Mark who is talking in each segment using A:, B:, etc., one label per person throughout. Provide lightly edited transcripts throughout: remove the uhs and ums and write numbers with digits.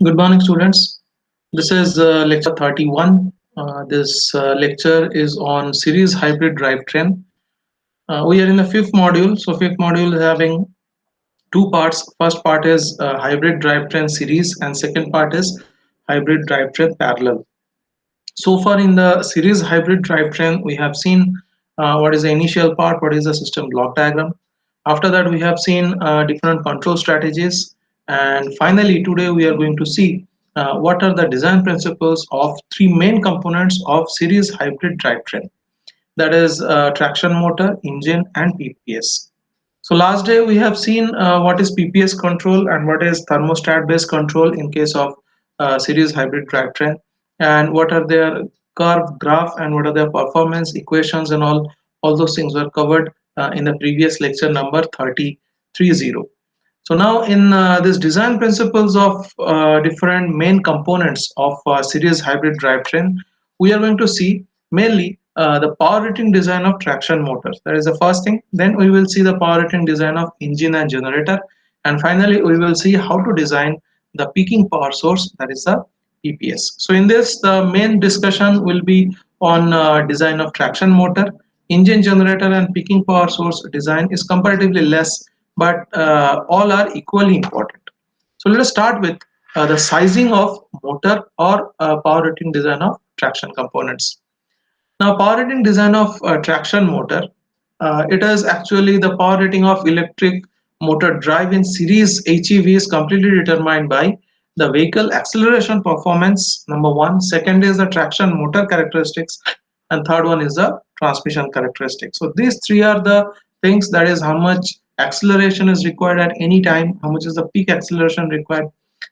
A: Good morning, students. This is lecture 31. This lecture is on series hybrid drivetrain. We are in the fifth module. So, fifth module is having two parts. First part is hybrid drivetrain series, and second part is hybrid drivetrain parallel. So far in the series hybrid drivetrain, we have seen what is the initial part, what is the system block diagram. After that, we have seen different control strategies. And finally, today we are going to see what are the design principles of three main components of series hybrid drivetrain. That is traction motor, engine, and PPS. So last day we have seen what is PPS control and what is thermostat based control in case of series hybrid drivetrain, and what are their curve graph and what are their performance equations, and all those things were covered in the previous lecture number 30. So now in this design principles of different main components of series hybrid drivetrain, we are going to see mainly the power rating design of traction motors. That is the first thing. Then we will see the power rating design of engine and generator. And finally, we will see how to design the peaking power source, that is the PPS. So in this, the main discussion will be on design of traction motor. Engine, generator, and peaking power source design is comparatively less, but all are equally important. So let us start with the sizing of motor or power rating design of traction components. Now, power rating design of traction motor, it is actually the power rating of electric motor drive in series HEV is completely determined by the vehicle acceleration performance, number one. Second is the traction motor characteristics, and third one is the transmission characteristics. So these three are the things, that is how much acceleration is required at any time, how much is the peak acceleration required.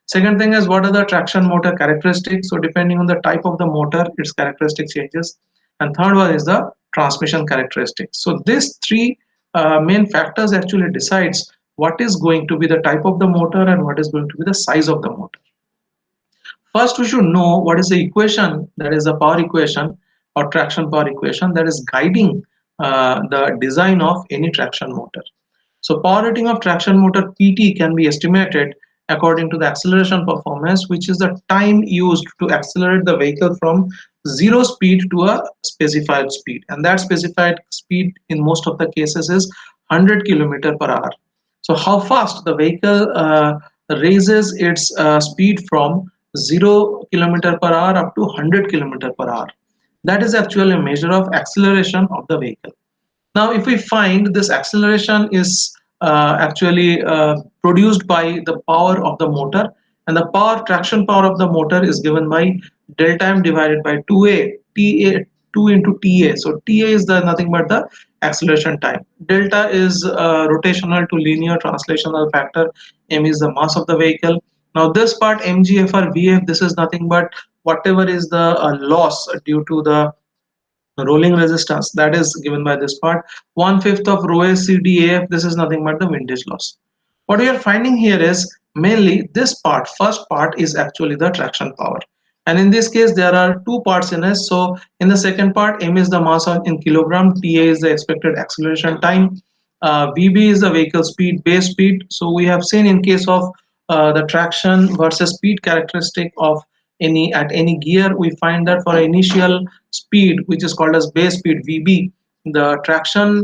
A: Second thing is what are the traction motor characteristics. So depending on the type of the motor, its characteristic changes. And third one is the transmission characteristics. So these three main factors actually decides what is going to be the type of the motor and what is going to be the size of the motor. First, we should know what is the equation, that is the power equation or traction power equation, that is guiding the design of any traction motor. So power rating of traction motor PT can be estimated according to the acceleration performance, which is the time used to accelerate the vehicle from zero speed to a specified speed. And that specified speed in most of the cases is 100 kilometer per hour. So how fast the vehicle raises its speed from 0 kilometer per hour up to 100 kilometer per hour. That is actually a measure of acceleration of the vehicle. Now, if we find this acceleration is actually produced by the power of the motor, and the power traction power of the motor is given by delta m divided by 2a, ta 2 into ta. So ta is the nothing but the acceleration time. Delta is rotational to linear translational factor. M is the mass of the vehicle. Now this part mgf or vf, this is nothing but whatever is the loss due to the rolling resistance, that is given by this part. 1/5 of rho a cdaf, this is nothing but the windage loss. What we are finding here is mainly this part, first part is actually the traction power, and in this case there are two parts in it. So in the second part, m is the mass in kilogram, ta is the expected acceleration time, vb is the vehicle speed, base speed. So we have seen in case of the traction versus speed characteristic of any gear, we find that for initial speed, which is called as base speed vb, the traction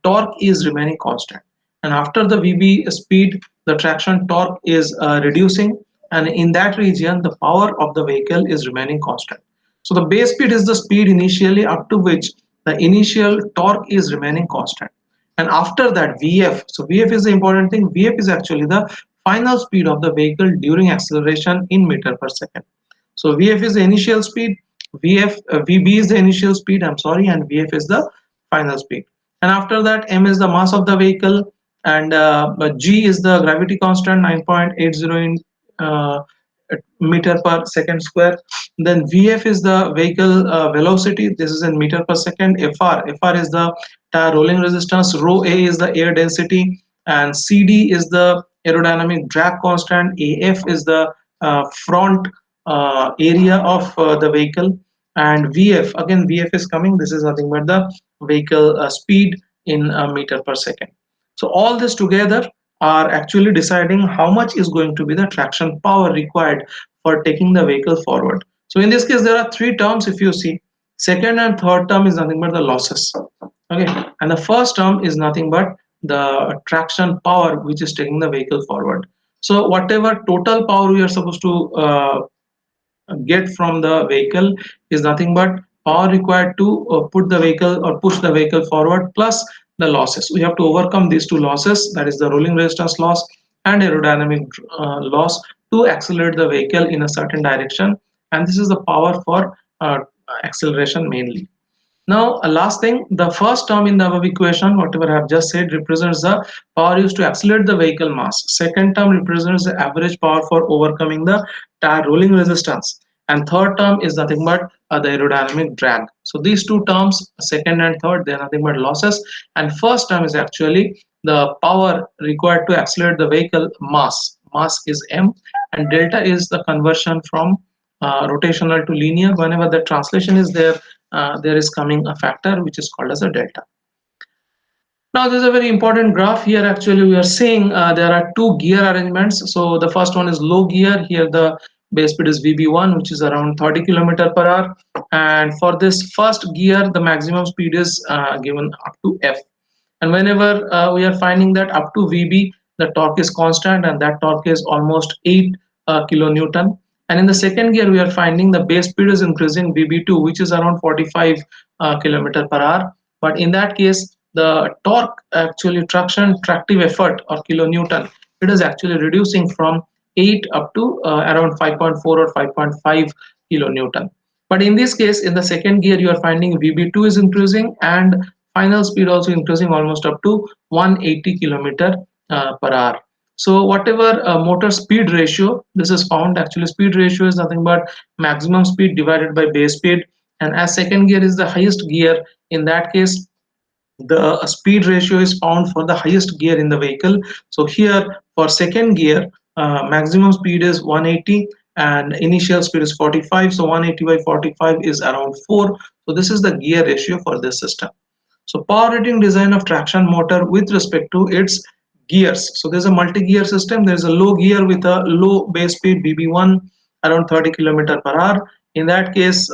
A: torque is remaining constant, and after the vb speed the traction torque is reducing, and in that region the power of the vehicle is remaining constant. So the base speed is the speed initially up to which the initial torque is remaining constant, and after that vf, so vf is the important thing, vf is actually the final speed of the vehicle during acceleration in meter per second. So vf is the initial speed, vb is the initial speed, I'm sorry, and vf is the final speed. And after that, m is the mass of the vehicle, and g is the gravity constant, 9.80 in uh, meter per second square. Then vf is the vehicle velocity, this is in meter per second. Fr is the tire rolling resistance, rho a is the air density, and cd is the aerodynamic drag constant, af is the front area of the vehicle, and vf, again vf is coming, this is nothing but the vehicle speed in meter per second. So all this together are actually deciding how much is going to be the traction power required for taking the vehicle forward. So in this case, there are three terms. If you see, second and third term is nothing but the losses. Okay, and the first term is nothing but the traction power which is taking the vehicle forward. So whatever total power we are supposed to get from the vehicle is nothing but power required to put the vehicle or push the vehicle forward plus the losses. We have to overcome these two losses, that is the rolling resistance loss and aerodynamic loss, to accelerate the vehicle in a certain direction, and this is the power for acceleration mainly. Now, last thing, the first term in the above equation, whatever I have just said, represents the power used to accelerate the vehicle mass. Second term represents the average power for overcoming the tire rolling resistance. And third term is nothing but the aerodynamic drag. So these two terms, second and third, they are nothing but losses. And first term is actually the power required to accelerate the vehicle mass. Mass is m, and delta is the conversion from rotational to linear. Whenever the translation is there, there is coming a factor which is called as a delta. Now this is a very important graph. Here actually we are seeing there are two gear arrangements. So the first one is low gear. Here the base speed is VB1, which is around 30 km per hour, and for this first gear the maximum speed is given up to F. And whenever we are finding that up to VB the torque is constant, and that torque is almost 8 kilonewton. And in the second gear we are finding the base speed is increasing, VB2, which is around 45 kilometer per hour. But in that case the torque, actually traction tractive effort or kilonewton, it is actually reducing from 8 up to around 5.4 or 5.5 kilonewton. But in this case, in the second gear you are finding VB2 is increasing, and final speed also increasing almost up to 180 kilometer per hour. So whatever motor speed ratio this is found, actually speed ratio is nothing but maximum speed divided by base speed, and as second gear is the highest gear, in that case the speed ratio is found for the highest gear in the vehicle. So here for second gear, maximum speed is 180 and initial speed is 45. So 180 by 45 is around 4. So this is the gear ratio for this system. So power rating design of traction motor with respect to its gears. So there's a multi-gear system. There's a low gear with a low base speed VB1 around 30 km per hour. In that case,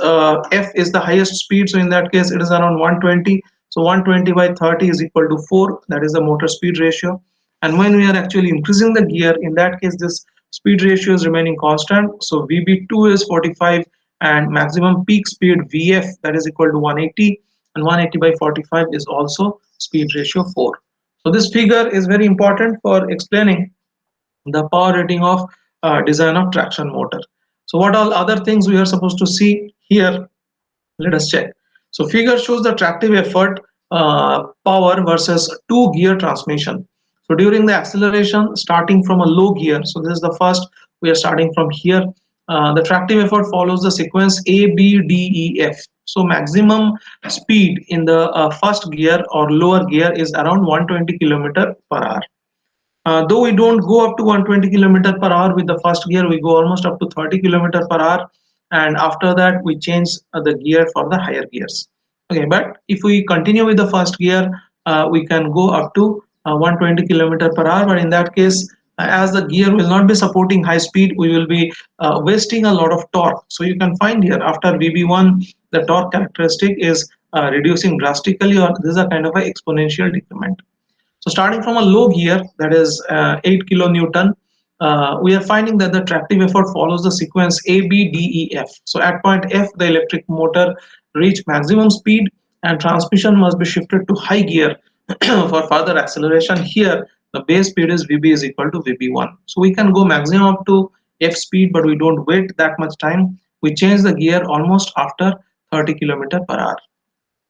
A: F is the highest speed. So in that case, it is around 120. So 120 by 30 is equal to 4. That is the motor speed ratio. And when we are actually increasing the gear, in that case, this speed ratio is remaining constant. So VB2 is 45 and maximum peak speed VF, that is equal to 180, and 180 by 45 is also speed ratio 4. So this figure is very important for explaining the power rating of design of traction motor. So what all other things we are supposed to see here, let us check. So figure shows the tractive effort power versus two gear transmission. So during the acceleration, starting from a low gear, so this is the first, we are starting from here. The tractive effort follows the sequence A, B, D, E, F. So maximum speed in the first gear or lower gear is around 120 kilometer per hour. Though we don't go up to 120 kilometer per hour with the first gear, we go almost up to 30 kilometer per hour, and after that we change the gear for the higher gears. Okay, but if we continue with the first gear, we can go up to 120 kilometer per hour. But in that case, as the gear will not be supporting high speed, we will be wasting a lot of torque. So you can find here after VB1, the torque characteristic is reducing drastically, or this is a kind of an exponential decrement. So starting from a low gear, that is 8 kilonewton, we are finding that the tractive effort follows the sequence A, B, D, E, F. So at point F, the electric motor reach maximum speed and transmission must be shifted to high gear for further acceleration. Here, the base speed is VB is equal to VB1. So we can go maximum up to F speed, but we don't wait that much time. We change the gear almost after 30 kilometer per hour.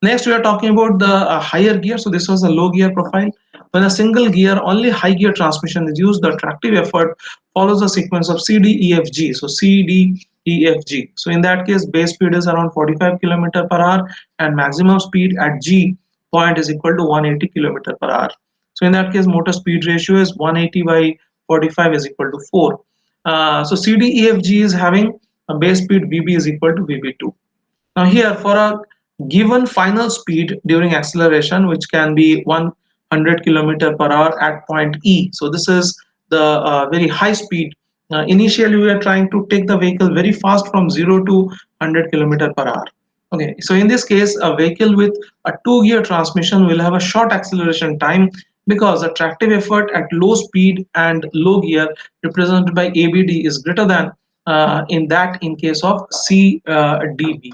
A: Next, we are talking about the higher gear. So this was a low gear profile. When a single gear, only high gear transmission is used, the tractive effort follows the sequence of C, D, E, F, G. So C, D, E, F, G. So in that case, base speed is around 45 km per hour, and maximum speed at G point is equal to 180 km per hour. So in that case, motor speed ratio is 180 by 45 is equal to 4. So C, D, E, F, G is having a base speed VB is equal to VB2. Now here, for a given final speed during acceleration, which can be 100 100 km per hour at point E. So this is the very high speed. Initially, we are trying to take the vehicle very fast from 0 to 100 km per hour. Okay, so in this case, a vehicle with a two-gear transmission will have a short acceleration time because the tractive effort at low speed and low gear represented by ABD is greater than in case of CDB.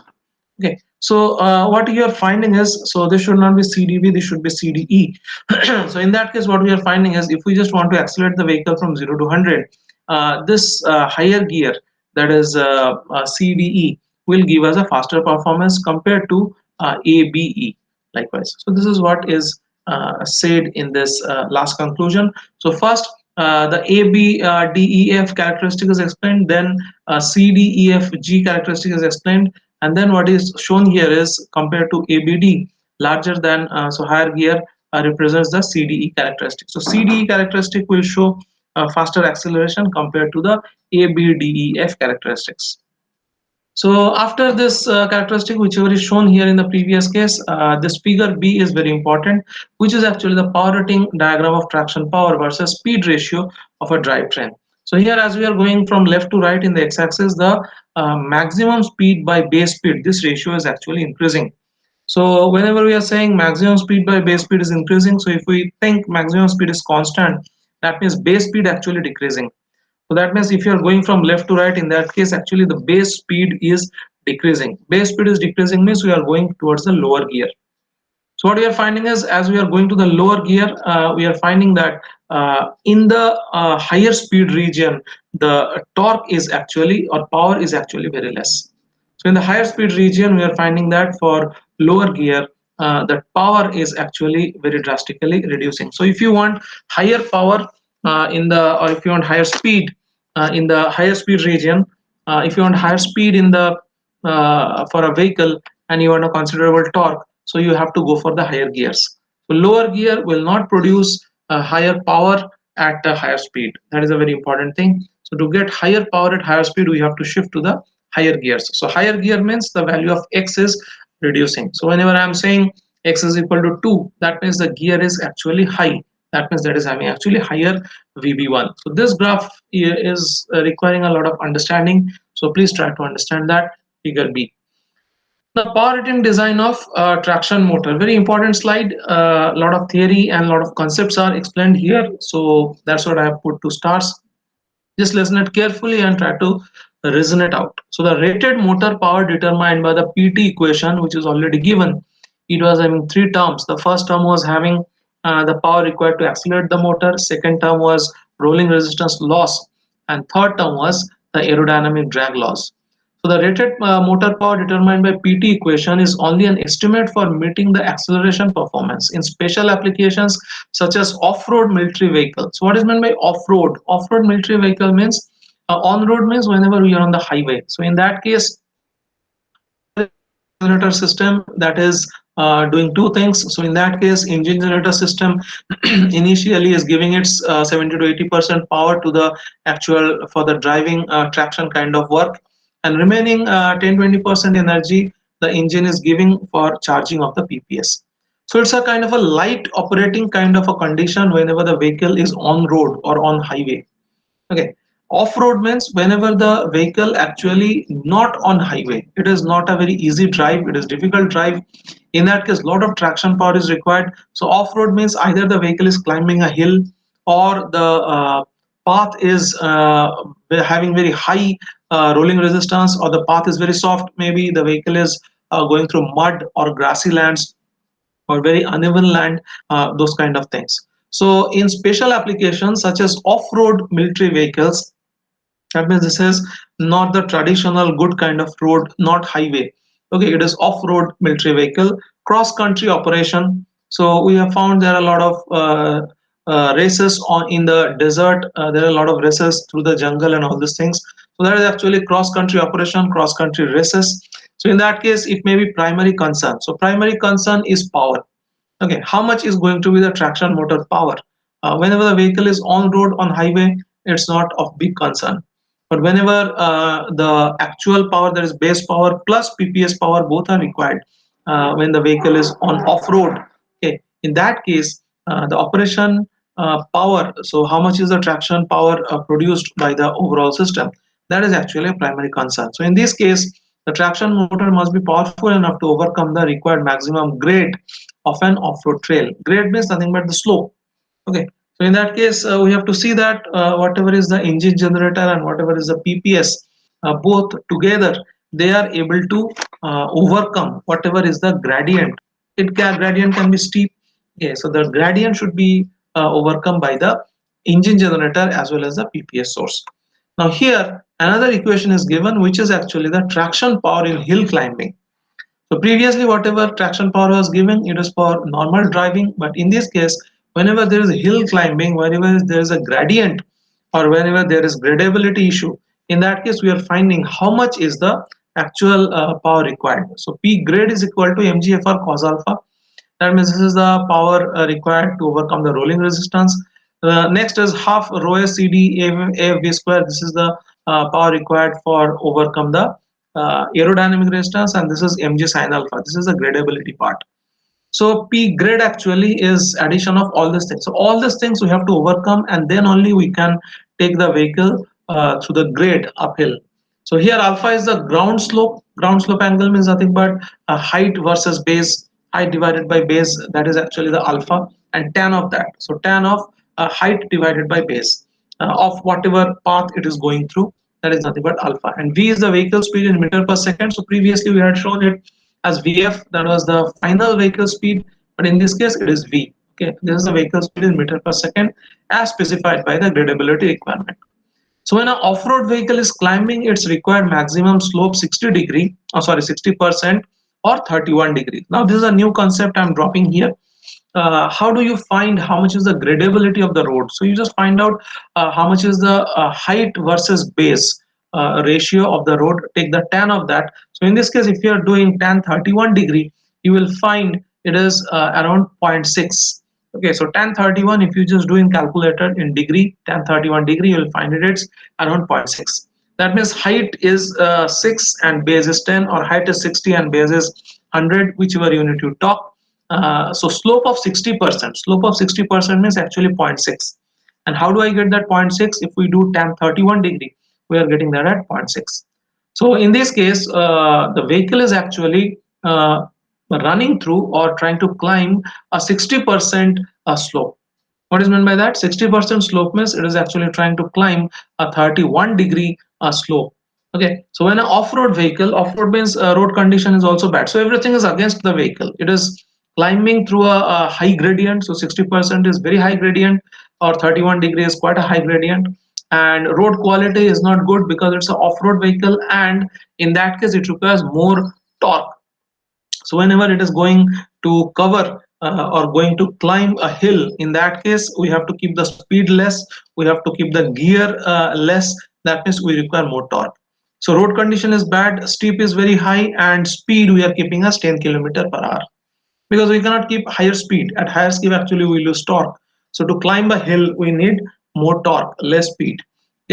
A: Okay, so what you are finding is, so this should not be CDB, this should be CDE. So in that case, what we are finding is, if we just want to accelerate the vehicle from 0 to 100, this higher gear, that is CDE, will give us a faster performance compared to ABE. Likewise, so this is what is said in this last conclusion. So first, the ABDEF characteristic is explained, then CDEFG characteristic is explained, and then what is shown here is, compared to ABD, larger than, so higher gear represents the CDE characteristic. So CDE characteristic will show faster acceleration compared to the ABDEF characteristics. So after this characteristic, whichever is shown here in the previous case, this figure B is very important, which is actually the power rating diagram of traction power versus speed ratio of a drivetrain. So here, as we are going from left to right in the x-axis, the maximum speed by base speed, this ratio is actually increasing. So whenever we are saying maximum speed by base speed is increasing, so if we think maximum speed is constant, that means base speed actually decreasing. So that means if you are going from left to right, in that case, actually the base speed is decreasing. Base speed is decreasing means we are going towards the lower gear. So what we are finding is, as we are going to the lower gear, we are finding that in the higher speed region, the torque is actually, or power is actually very less. So in the higher speed region, we are finding that for lower gear, the power is actually very drastically reducing. So if you want higher power or if you want higher speed in the higher speed region, if you want higher speed in the for a vehicle, and you want a considerable torque, so you have to go for the higher gears. So lower gear will not produce higher power at a higher speed. That is a very important thing. So to get higher power at higher speed, we have to shift to the higher gears. So higher gear means the value of x is reducing. So whenever I am saying x is equal to 2, that means the gear is actually high. That means that is having actually higher VB1. So this graph is requiring a lot of understanding. So please try to understand that. Figure B. The power rating design of traction motor, very important slide. A lot of theory and a lot of concepts are explained here, so that's what I have put 2 stars. Just listen it carefully and try to reason it out. So the rated motor power determined by the PT equation, which is already given, it was having 3 terms. The first term was having the power required to accelerate the motor, second term was rolling resistance loss, and third term was the aerodynamic drag loss. So the rated motor power determined by PT equation is only an estimate for meeting the acceleration performance in special applications such as off-road military vehicles. So what is meant by off-road? Off-road military vehicle means on-road means whenever we are on the highway. So in that case, generator system that is doing 2 things. So in that case, engine generator system initially is giving its 70 to 80% power to the actual for the driving traction kind of work, and remaining 10-20% energy the engine is giving for charging of the PPS. So it's a kind of a light operating kind of a condition whenever the vehicle is on road or on highway. Okay, off-road means whenever the vehicle actually not on highway, it is not a very easy drive, it is difficult drive. In that case, lot of traction power is required. So off-road means either the vehicle is climbing a hill, or the path is having very high rolling resistance, or the path is very soft. Maybe the vehicle is going through mud or grassy lands or very uneven land, those kind of things. So in special applications such as off-road military vehicles, that means this is not the traditional good kind of road, not highway. Okay, it is off-road military vehicle, cross-country operation. So we have found there are a lot of races in the desert. There are a lot of races through the jungle and all these things. So that is actually cross-country operation, cross-country races. So in that case, it may be primary concern. So primary concern is power. Okay, how much is going to be the traction motor power? Whenever the vehicle is on road, on highway, it's not of big concern. But whenever the actual power, that is base power plus PPS power, both are required when the vehicle is on off-road. Okay, in that case, the operation power, so how much is the traction power produced by the overall system, that is actually a primary concern. So in this case, the traction motor must be powerful enough to overcome the required maximum grade of an off-road trail. Grade means nothing but the slope. Okay, so in that case, we have to see that whatever is the engine generator and whatever is the PPS, both together, they are able to overcome whatever is the gradient. Gradient can be steep. Okay, so the gradient should be overcome by the engine generator as well as the PPS source. Now here another equation is given, which is actually the traction power in hill climbing. So previously, whatever traction power was given, it is for normal driving. But in this case, whenever there is a hill climbing, whenever there is a gradient, or whenever there is gradability issue, in that case, we are finding how much is the actual power required. So P grade is equal to mgfr cos alpha. That means this is the power required to overcome the rolling resistance. Next is half rho s cd AFB square. This is the power required for overcome the aerodynamic resistance, and this is mg sin alpha. This is the gradability part. So P grade actually is addition of all these things. So all these things we have to overcome, and then only we can take the vehicle through the grade uphill. So here alpha is the ground slope. Ground slope angle means nothing but height versus base. Height divided by base, that is actually the alpha, and tan of that. So tan of height divided by base of whatever path it is going through, that is nothing but alpha. And V is the vehicle speed in meter per second. So previously we had shown it as VF, that was the final vehicle speed, but in this case it is V. Okay, this is the vehicle speed in meter per second as specified by the gradability requirement. So when an off-road vehicle is climbing its required maximum slope 60% or 31 degrees. Now this is a new concept I'm dropping here. How do you find how much is the gradability of the road? So you just find out how much is the height versus base ratio of the road. Take the tan of that. So in this case, if you are doing tan 31 degree, you will find it is around 0.6. Okay, so tan 31, if you just do in calculator in degree, tan 31 degree, you will find it's around 0.6. That means height is 6 and base is 10, or height is 60 and base is 100, whichever unit you talk. So slope of 60%. Slope of 60% means actually 0.6. And how do I get that 0.6? If we do tan 31 degree, we are getting that at 0.6. So in this case, the vehicle is actually running through or trying to climb a 60% slope. What is meant by that? 60% slope means it is actually trying to climb a 31 degree slope. Okay, so when an off-road vehicle, off-road means road condition is also bad. So everything is against the vehicle. It is climbing through a high gradient. So 60% is very high gradient, or 31 degree is quite a high gradient. And road quality is not good because it's an off-road vehicle, and in that case it requires more torque. So whenever it is going to cover or going to climb a hill, in that case we have to keep the speed less, we have to keep the gear less. That means we require more torque. So road condition is bad, steep is very high, and speed we are keeping as 10 km/h, because we cannot keep higher speed. At higher speed actually we lose torque. So to climb a hill we need more torque, less speed.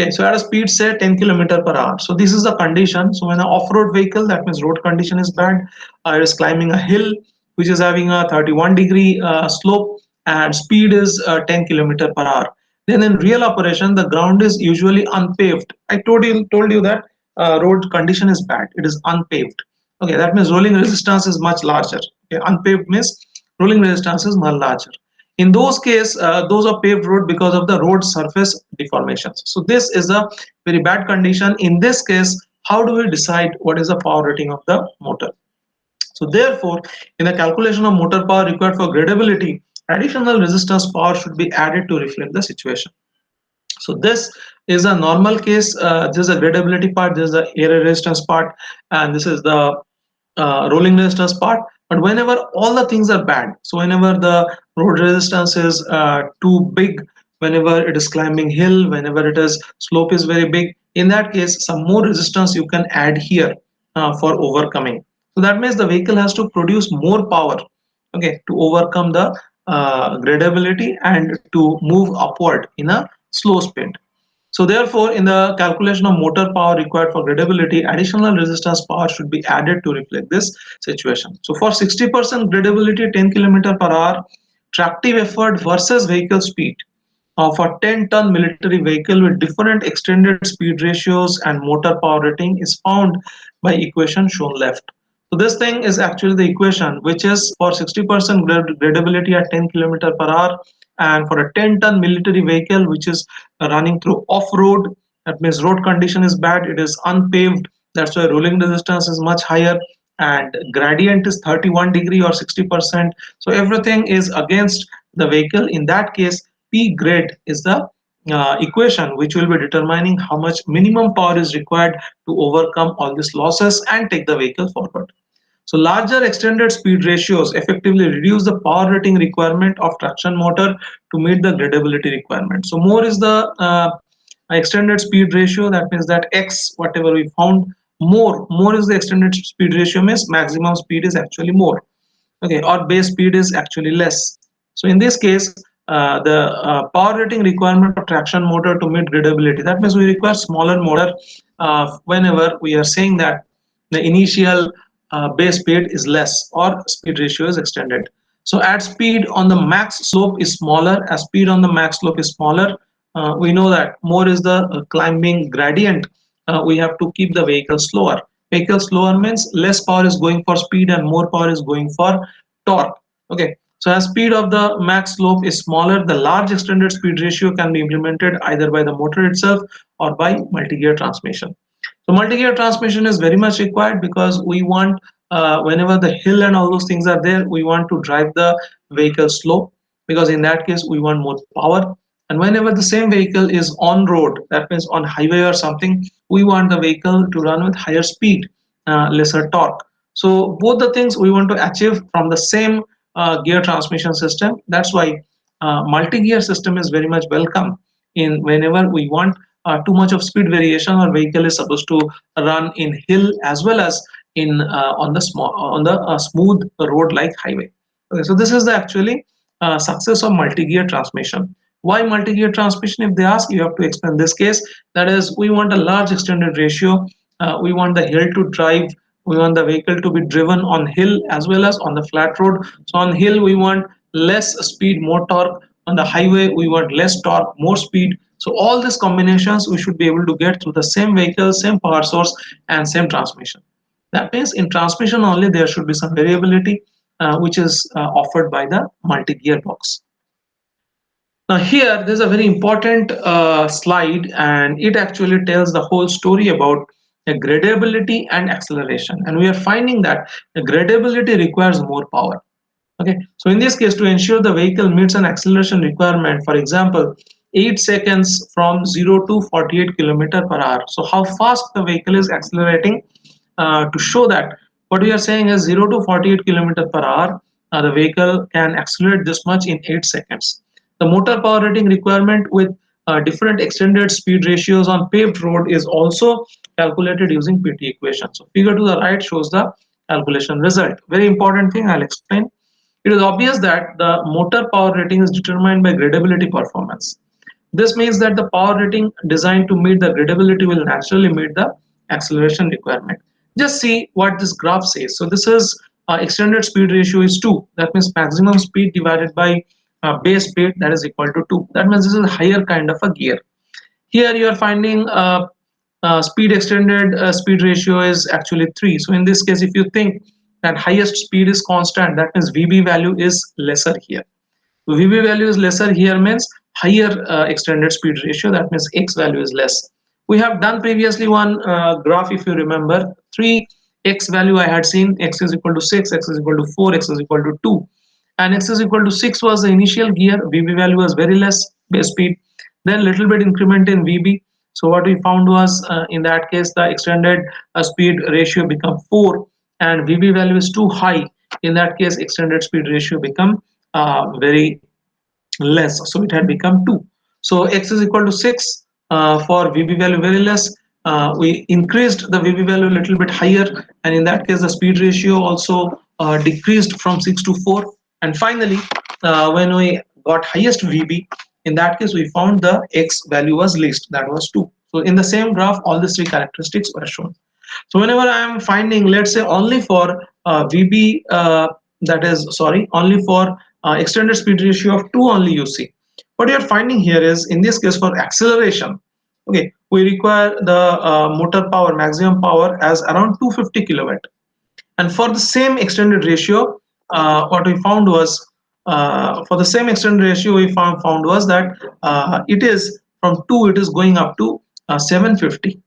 A: Okay, so at a speed say 10 km/h. So this is the condition. So when an off-road vehicle, that means road condition is bad, it is climbing a hill which is having a 31 degree slope, and speed is 10 km/h. Then in real operation, the ground is usually unpaved. I told you that road condition is bad. It is unpaved. Okay, that means rolling resistance is much larger. Okay, unpaved means rolling resistance is much larger. In those cases, those are paved road because of the road surface deformations. So this is a very bad condition. In this case, how do we decide what is the power rating of the motor? So therefore, in the calculation of motor power required for gradability, additional resistance power should be added to reflect the situation. So this is a normal case. This is a gradability part, this is the air resistance part, and this is the rolling resistance part. But whenever all the things are bad, so whenever the road resistance is too big, whenever it is climbing hill, whenever it is slope is very big, in that case some more resistance you can add here for overcoming. So that means the vehicle has to produce more power, okay, to overcome the gradability and to move upward in a slow speed. So therefore, in the calculation of motor power required for gradability, additional resistance power should be added to reflect this situation. So for 60% gradability, 10 km/h, tractive effort versus vehicle speed of a 10-ton military vehicle with different extended speed ratios and motor power rating is found by equation shown left. So this thing is actually the equation which is for 60% gradability at 10 km per hour, and for a 10-ton military vehicle which is running through off-road, that means road condition is bad, it is unpaved, that's why rolling resistance is much higher, and gradient is 31 degree or 60%. So everything is against the vehicle. In that case, P grade is the equation which will be determining how much minimum power is required to overcome all these losses and take the vehicle forward. So larger extended speed ratios effectively reduce the power rating requirement of traction motor to meet the gradability requirement. So more is the extended speed ratio, that means that X whatever we found, more is the extended speed ratio, means maximum speed is actually more, okay, or base speed is actually less. So in this case, the power rating requirement of traction motor to meet gradability, that means we require smaller motor whenever we are saying that the initial base speed is less or speed ratio is extended. So as speed on the max slope is smaller, as speed on the max slope is smaller, we know that more is the climbing gradient, we have to keep the vehicle slower. Vehicle slower means less power is going for speed and more power is going for torque. Okay, so as speed of the max slope is smaller, the large extended speed ratio can be implemented either by the motor itself or by multi-gear transmission. So multi-gear transmission is very much required because we want, whenever the hill and all those things are there, we want to drive the vehicle slow, because in that case we want more power. And whenever the same vehicle is on road, that means on highway or something, we want the vehicle to run with higher speed, lesser torque. So both the things we want to achieve from the same gear transmission system. That's why multi-gear system is very much welcome in whenever we want too much of speed variation, or vehicle is supposed to run in hill as well as in on the small on the smooth road like highway. Okay, so this is the actually success of multi-gear transmission. Why multi-gear transmission? If they ask, you have to explain this case. That is, we want a large extended ratio. We want the hill to drive. We want the vehicle to be driven on hill as well as on the flat road. So on hill we want less speed, more torque. On the highway we want less torque, more speed. So all these combinations we should be able to get through the same vehicle, same power source, and same transmission. That means in transmission only there should be some variability, which is offered by the multi-gear box. Now here there's a very important slide, and it actually tells the whole story about gradability and acceleration, and we are finding that the gradability requires more power. Okay, so in this case, to ensure the vehicle meets an acceleration requirement, for example, 8 seconds from 0 to 48 kilometer per hour. So how fast the vehicle is accelerating, to show that what we are saying is 0 to 48 kilometer per hour, the vehicle can accelerate this much in 8 seconds. The motor power rating requirement with different extended speed ratios on paved road is also calculated using PT equation. So figure to the right shows the calculation result. Very important thing, I'll explain. It is obvious that the motor power rating is determined by gradability performance. This means that the power rating designed to meet the gradability will naturally meet the acceleration requirement. Just see what this graph says. So this is extended speed ratio is 2. That means maximum speed divided by base speed, that is equal to 2. That means this is a higher kind of a gear. Here you are finding speed extended speed ratio is actually 3. So in this case, if you think that highest speed is constant, that means VB value is lesser here. So VB value is lesser here means higher extended speed ratio, that means X value is less. We have done previously one graph, if you remember, 3 X value I had seen, X is equal to 6, X is equal to 4, X is equal to 2, and X is equal to 6 was the initial gear, VB value was very less, base speed, then little bit increment in VB. So what we found was, in that case, the extended speed ratio become 4 and VB value is too high. In that case, extended speed ratio become very less, so it had become 2. So X is equal to 6 for VB value very less. We increased the VB value a little bit higher, and in that case the speed ratio also decreased from 6 to 4. And finally, when we got highest VB, in that case we found the X value was least, that was 2. So in the same graph all these three characteristics were shown. So whenever I am finding, let's say only for VB, that is sorry, only for extended speed ratio of 2 only you see. What you're finding here is, in this case, for acceleration, okay, we require the motor power, maximum power, as around 250 kilowatt. And for the same extended ratio, what we found was, for the same extended ratio, we found was that it is from 2, it is going up to 750.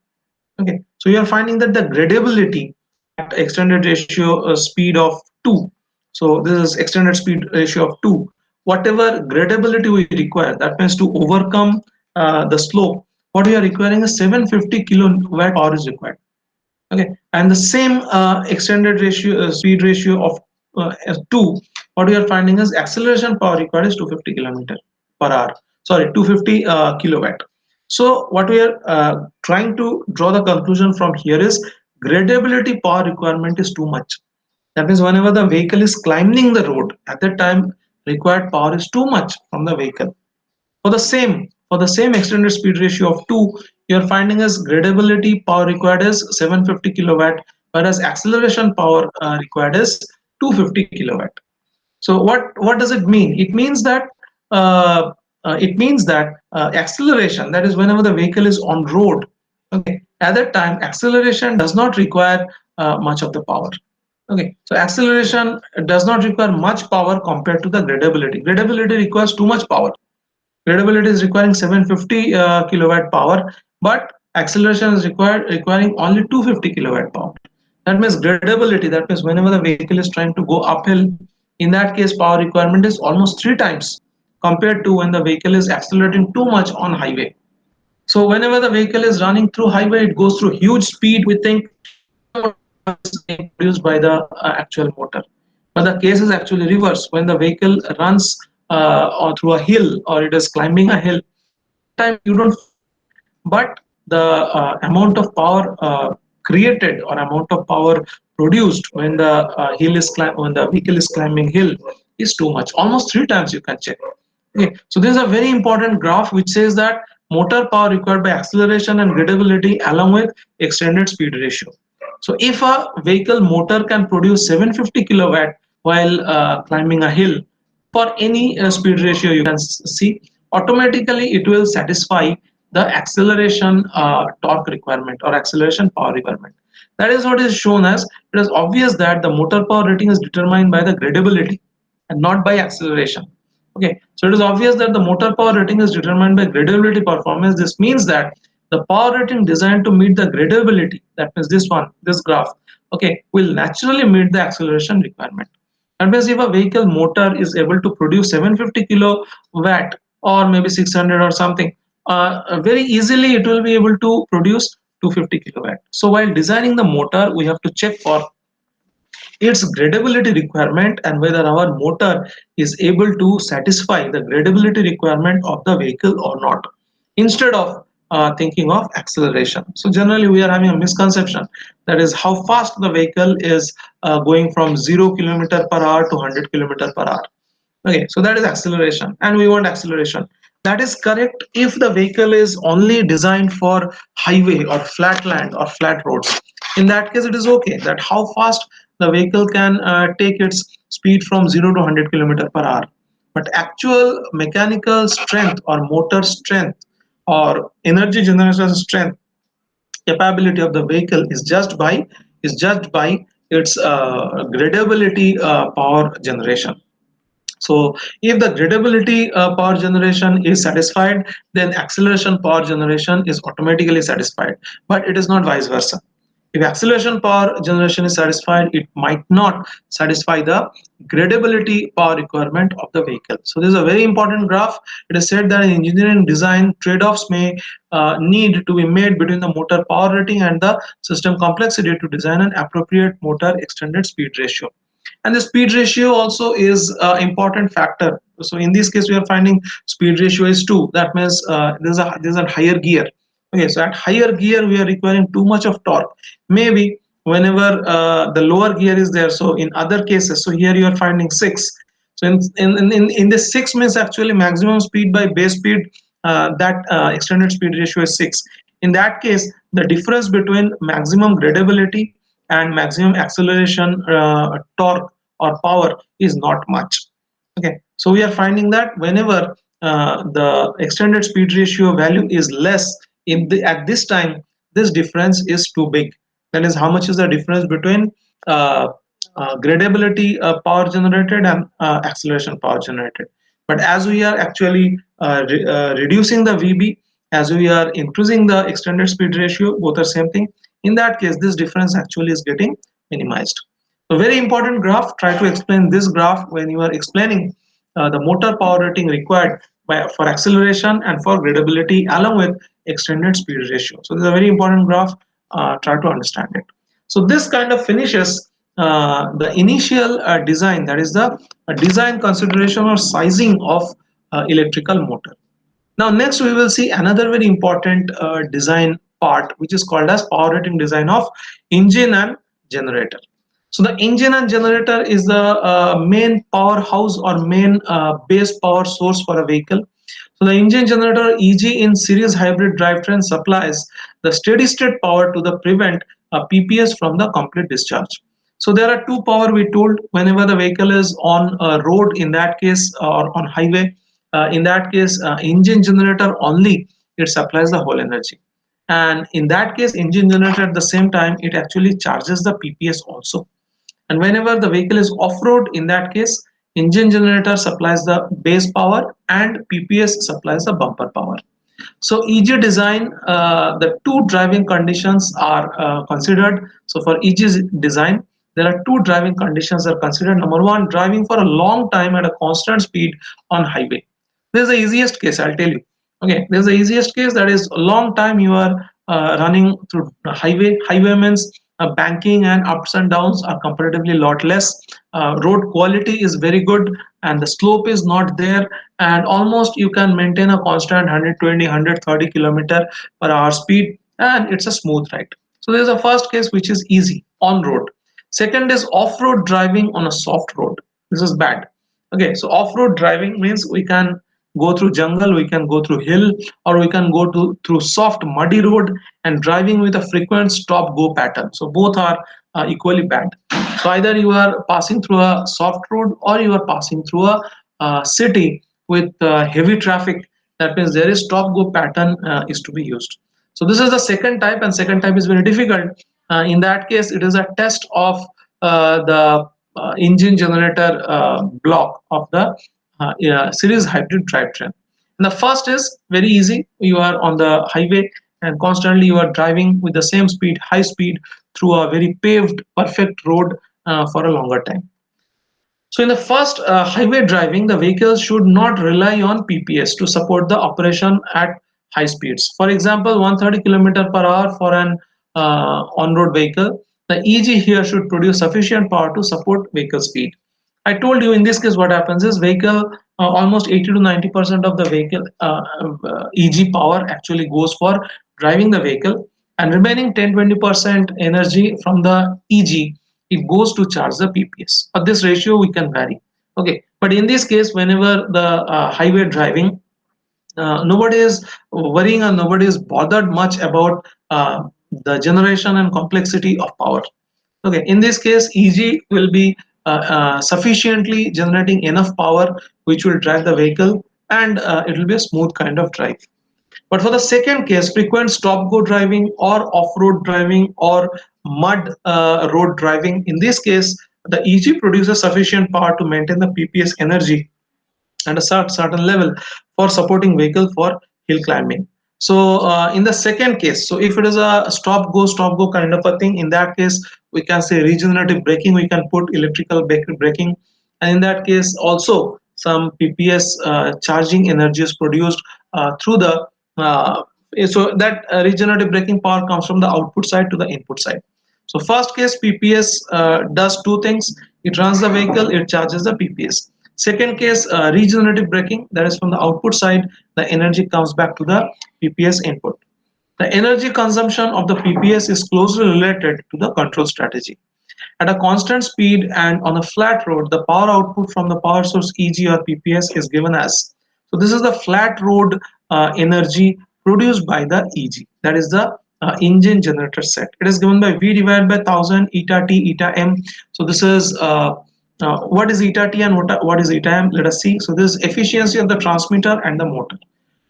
A: Okay, so you are finding that the gradability at extended ratio speed of 2, so this is extended speed ratio of 2, whatever gradability we require, that means to overcome the slope, what we are requiring is 750 kilowatt power is required. Okay, and the same extended ratio speed ratio of 2, what we are finding is acceleration power required is 250 kilometer per hour, sorry, 250 kilowatt. So what we are trying to draw the conclusion from here is, gradability power requirement is too much. That means whenever the vehicle is climbing the road, at that time required power is too much from the vehicle. For the same extended speed ratio of 2, you're finding is gradability power required is 750 kilowatt, whereas acceleration power required is 250 kilowatt. So what does it mean? It means that acceleration, that is whenever the vehicle is on road, okay, at that time acceleration does not require much of the power. Okay, so acceleration does not require much power compared to the gradability. Gradability requires too much power. Gradability is requiring 750 kilowatt power, but acceleration is requiring only 250 kilowatt power. That means gradability, that means whenever the vehicle is trying to go uphill, in that case power requirement is almost 3 times compared to when the vehicle is accelerating too much on highway. So whenever the vehicle is running through highway, it goes through huge speed, we think no much power is being produced by the actual motor. But the case is actually reverse. When the vehicle runs or through a hill, or it is climbing a hill, at that time you don't feel it. But the amount of power created, or amount of power produced when the when the vehicle is climbing hill, is too much, almost 3 times, you can check. Okay, so this is a very important graph which says that motor power required by acceleration and gradability along with extended speed ratio. So if a vehicle motor can produce 750 kilowatt while climbing a hill, for any speed ratio you can see, automatically it will satisfy the acceleration torque requirement or acceleration power requirement. That is what is shown as. It is obvious that the motor power rating is determined by the gradability and not by acceleration. Okay, so it is obvious that the motor power rating is determined by gradability performance. This means that the power rating designed to meet the gradability, that means this one, this graph, okay, will naturally meet the acceleration requirement. That means if a vehicle motor is able to produce 750 kilowatt or maybe 600 or something, very easily it will be able to produce 250 kilowatt. So while designing the motor, we have to check for its gradability requirement and whether our motor is able to satisfy the gradability requirement of the vehicle or not, instead of thinking of acceleration. So generally we are having a misconception, that is how fast the vehicle is going from 0 kilometer per hour to 100 kilometer per hour. Okay, so that is acceleration, and we want acceleration. That is correct if the vehicle is only designed for highway or flat land or flat roads. In that case, it is okay that how fast the vehicle can take its speed from 0 to 100 kilometer per hour. But actual mechanical strength or motor strength or energy generation strength capability of the vehicle is judged by its gradability power generation. So if the gradability power generation is satisfied, then acceleration power generation is automatically satisfied, but it is not vice versa. If acceleration power generation is satisfied, it might not satisfy the gradability power requirement of the vehicle. So this is a very important graph. It is said that in engineering design, trade-offs may need to be made between the motor power rating and the system complexity to design an appropriate motor extended speed ratio. And the speed ratio also is an important factor. So in this case we are finding speed ratio is 2. That means there's a higher gear. Okay, so at higher gear we are requiring too much of torque, maybe whenever the lower gear is there. So in other cases, so here you are finding 6. So in this 6 means actually maximum speed by base speed, that extended speed ratio is 6. In that case, the difference between maximum gradability and maximum acceleration torque or power is not much. Okay, so we are finding that whenever the extended speed ratio value is less at this time, this difference is too big. That is, how much is the difference between uh, gradability power generated and acceleration power generated. But as we are actually reducing the VB, as we are increasing the extended speed ratio, both are same thing. In that case, this difference actually is getting minimized. So very important graph. Try to explain this graph when you are explaining the motor power rating required for acceleration and for gradability along with extended speed ratio. So this is a very important graph. Try to understand it. So this kind of finishes the initial design, that is the design consideration or sizing of electrical motor. Now next we will see another very important design part, which is called as power rating design of engine and generator. So the engine and generator is the main powerhouse or main base power source for a vehicle. So the engine generator EG in series hybrid drivetrain supplies the steady state power to the prevent PPS from the complete discharge. So there are two power we told whenever the vehicle is on a road, in that case, or on highway. In that case, engine generator only, it supplies the whole energy. And in that case, engine generator at the same time, it actually charges the PPS also. And whenever the vehicle is off-road, in that case, engine generator supplies the base power and PPS supplies the bumper power. So EG design, the two driving conditions are considered. So for EG design, there are two driving conditions are considered. Number one, driving for a long time at a constant speed on highway. This is the easiest case, I'll tell you. Okay, this is the easiest case, that is a long time you are running through the highway. Highway means banking and ups and downs are comparatively lot less. Road quality is very good and the slope is not there, and almost you can maintain a constant 120 kilometer per hour speed, and it's a smooth ride. So there's a first case which is easy on road. Second is off-road driving on a soft road. This is bad. Okay, so off-road driving means we can go through jungle, we can go through hill, or we can go to through soft muddy road, and driving with a frequent stop go pattern. So both are equally bad. So either you are passing through a soft road or you are passing through a city with heavy traffic. That means there is stop go pattern is to be used. So this is the second type, and second type is very difficult. In that case, it is a test of the engine generator block of the series hybrid drivetrain. And the first is very easy. You are on the highway and constantly you are driving with the same speed, high speed, through a very paved, perfect road for a longer time. So in the first highway driving, the vehicles should not rely on PPS to support the operation at high speeds. For example, 130 km per hour for an on-road vehicle, the EG here should produce sufficient power to support vehicle speed. I told you in this case what happens is vehicle almost 80 to 90% of the vehicle EG power actually goes for driving the vehicle, and remaining 10-20% energy from the EG, it goes to charge the PPS. But this ratio we can vary. Okay, but in this case, whenever the highway driving, nobody is worrying and nobody is bothered much about the generation and complexity of power. Okay, in this case, EG will be sufficiently generating enough power which will drive the vehicle, and it will be a smooth kind of drive. But for the second case, frequent stop-go driving or off-road driving or mud road driving, in this case, the EG produces sufficient power to maintain the PPS energy at a certain level for supporting vehicle for hill climbing. So in the second case, so if it is a stop go kind of a thing, in that case we can say regenerative braking, we can put electrical braking, and in that case also some PPS charging energy is produced through the so that regenerative braking power comes from the output side to the input side. So first case, PPS does two things: it runs the vehicle, it charges the PPS. Second case, regenerative braking, that is from the output side, the energy comes back to the PPS input. The energy consumption of the PPS is closely related to the control strategy. At a constant speed and on a flat road, the power output from the power source EG or PPS is given as. So this is the flat road energy produced by the EG. That is the engine generator set. It is given by V divided by 1000 eta T eta M. So this is What is eta T and what is eta M? Let us see. So this is efficiency of the transmitter and the motor.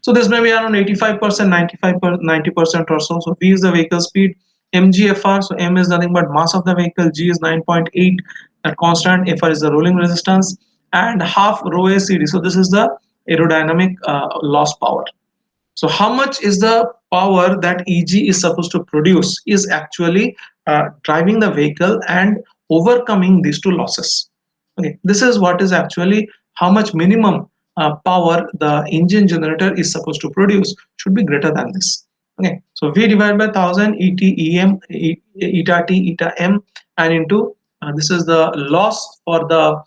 A: So this may be around 85%, 95%, 90% or so. So V is the vehicle speed, mgfr. So M is nothing but mass of the vehicle, G is 9.8, that constant, Fr is the rolling resistance, and half rho a CD. So this is the aerodynamic loss power. So how much is the power that EG is supposed to produce is actually driving the vehicle and overcoming these two losses. Okay, this is what is actually how much minimum power the engine generator is supposed to produce should be greater than this. Okay, so V divided by 1000 eta T eta M, and into this is the loss for the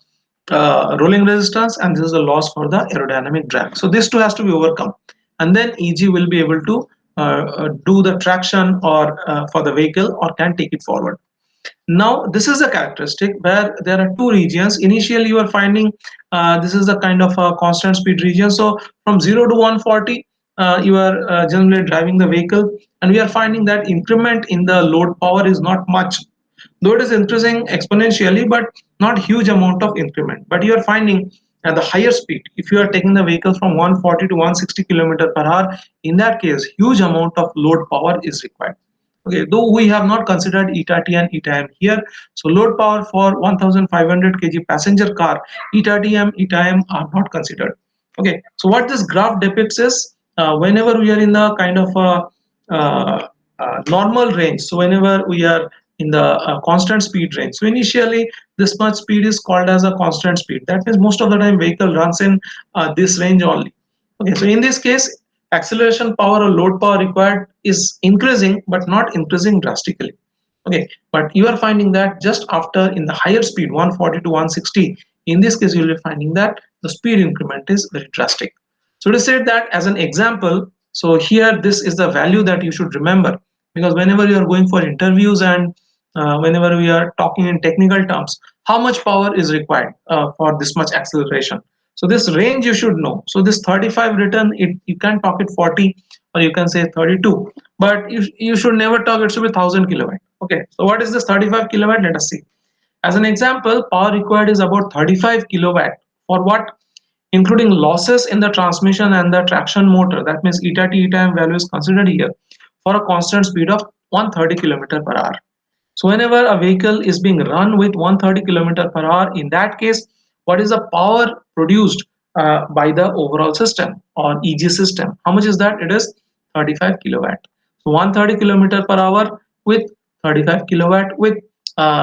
A: rolling resistance, and this is the loss for the aerodynamic drag. So this two has to be overcome, and then EG will be able to do the traction or for the vehicle, or can take it forward. Now this is a characteristic where there are two regions. Initially you are finding this is the kind of a constant speed region. So from 0 to 140 you are generally driving the vehicle, and we are finding that increment in the load power is not much, though it is increasing exponentially, but not huge amount of increment. But you are finding at the higher speed, if you are taking the vehicle from 140 to 160 kilometer per hour, in that case huge amount of load power is required. Okay, though we have not considered eta T and eta M here. So load power for 1500 kg passenger car, eta T and eta M are not considered. Okay, so what this graph depicts is whenever we are in the kind of a normal range, so whenever we are in the constant speed range, so initially this much speed is called as a constant speed. That means most of the time vehicle runs in this range only. Okay, so in this case acceleration power or load power required is increasing, but not increasing drastically. Okay, but you are finding that just after in the higher speed 140 to 160, in this case you will be finding that the speed increment is very drastic. So to say that as an example, so here this is the value that you should remember, because whenever you are going for interviews and whenever we are talking in technical terms, how much power is required for this much acceleration. So this range you should know. So this 35 written, you can talk it 40 or you can say 32, but you should never talk it should be 1000 kilowatt. Okay, so what is this 35 kilowatt? Let us see. As an example, power required is about 35 kilowatt for what? Including losses in the transmission and the traction motor. That means eta T eta M value is considered here for a constant speed of 130 km per hour. So whenever a vehicle is being run with 130 km per hour, in that case, what is the power produced by the overall system or EG system? How much is that? It is 35 kilowatt. So 130 km per hour with 35 kilowatt with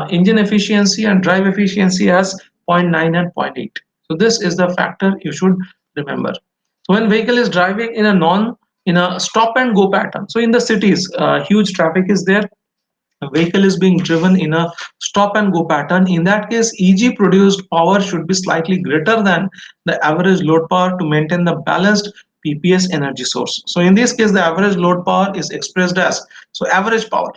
A: engine efficiency and drive efficiency as zero point 0.9 and zero point 0.8. So this is the factor you should remember. So when vehicle is driving in a stop and go pattern, so in the cities, huge traffic is there, a vehicle is being driven in a stop and go pattern. In that case, EG produced power should be slightly greater than the average load power to maintain the balanced PPS energy source. So in this case, the average load power is expressed as, so average power.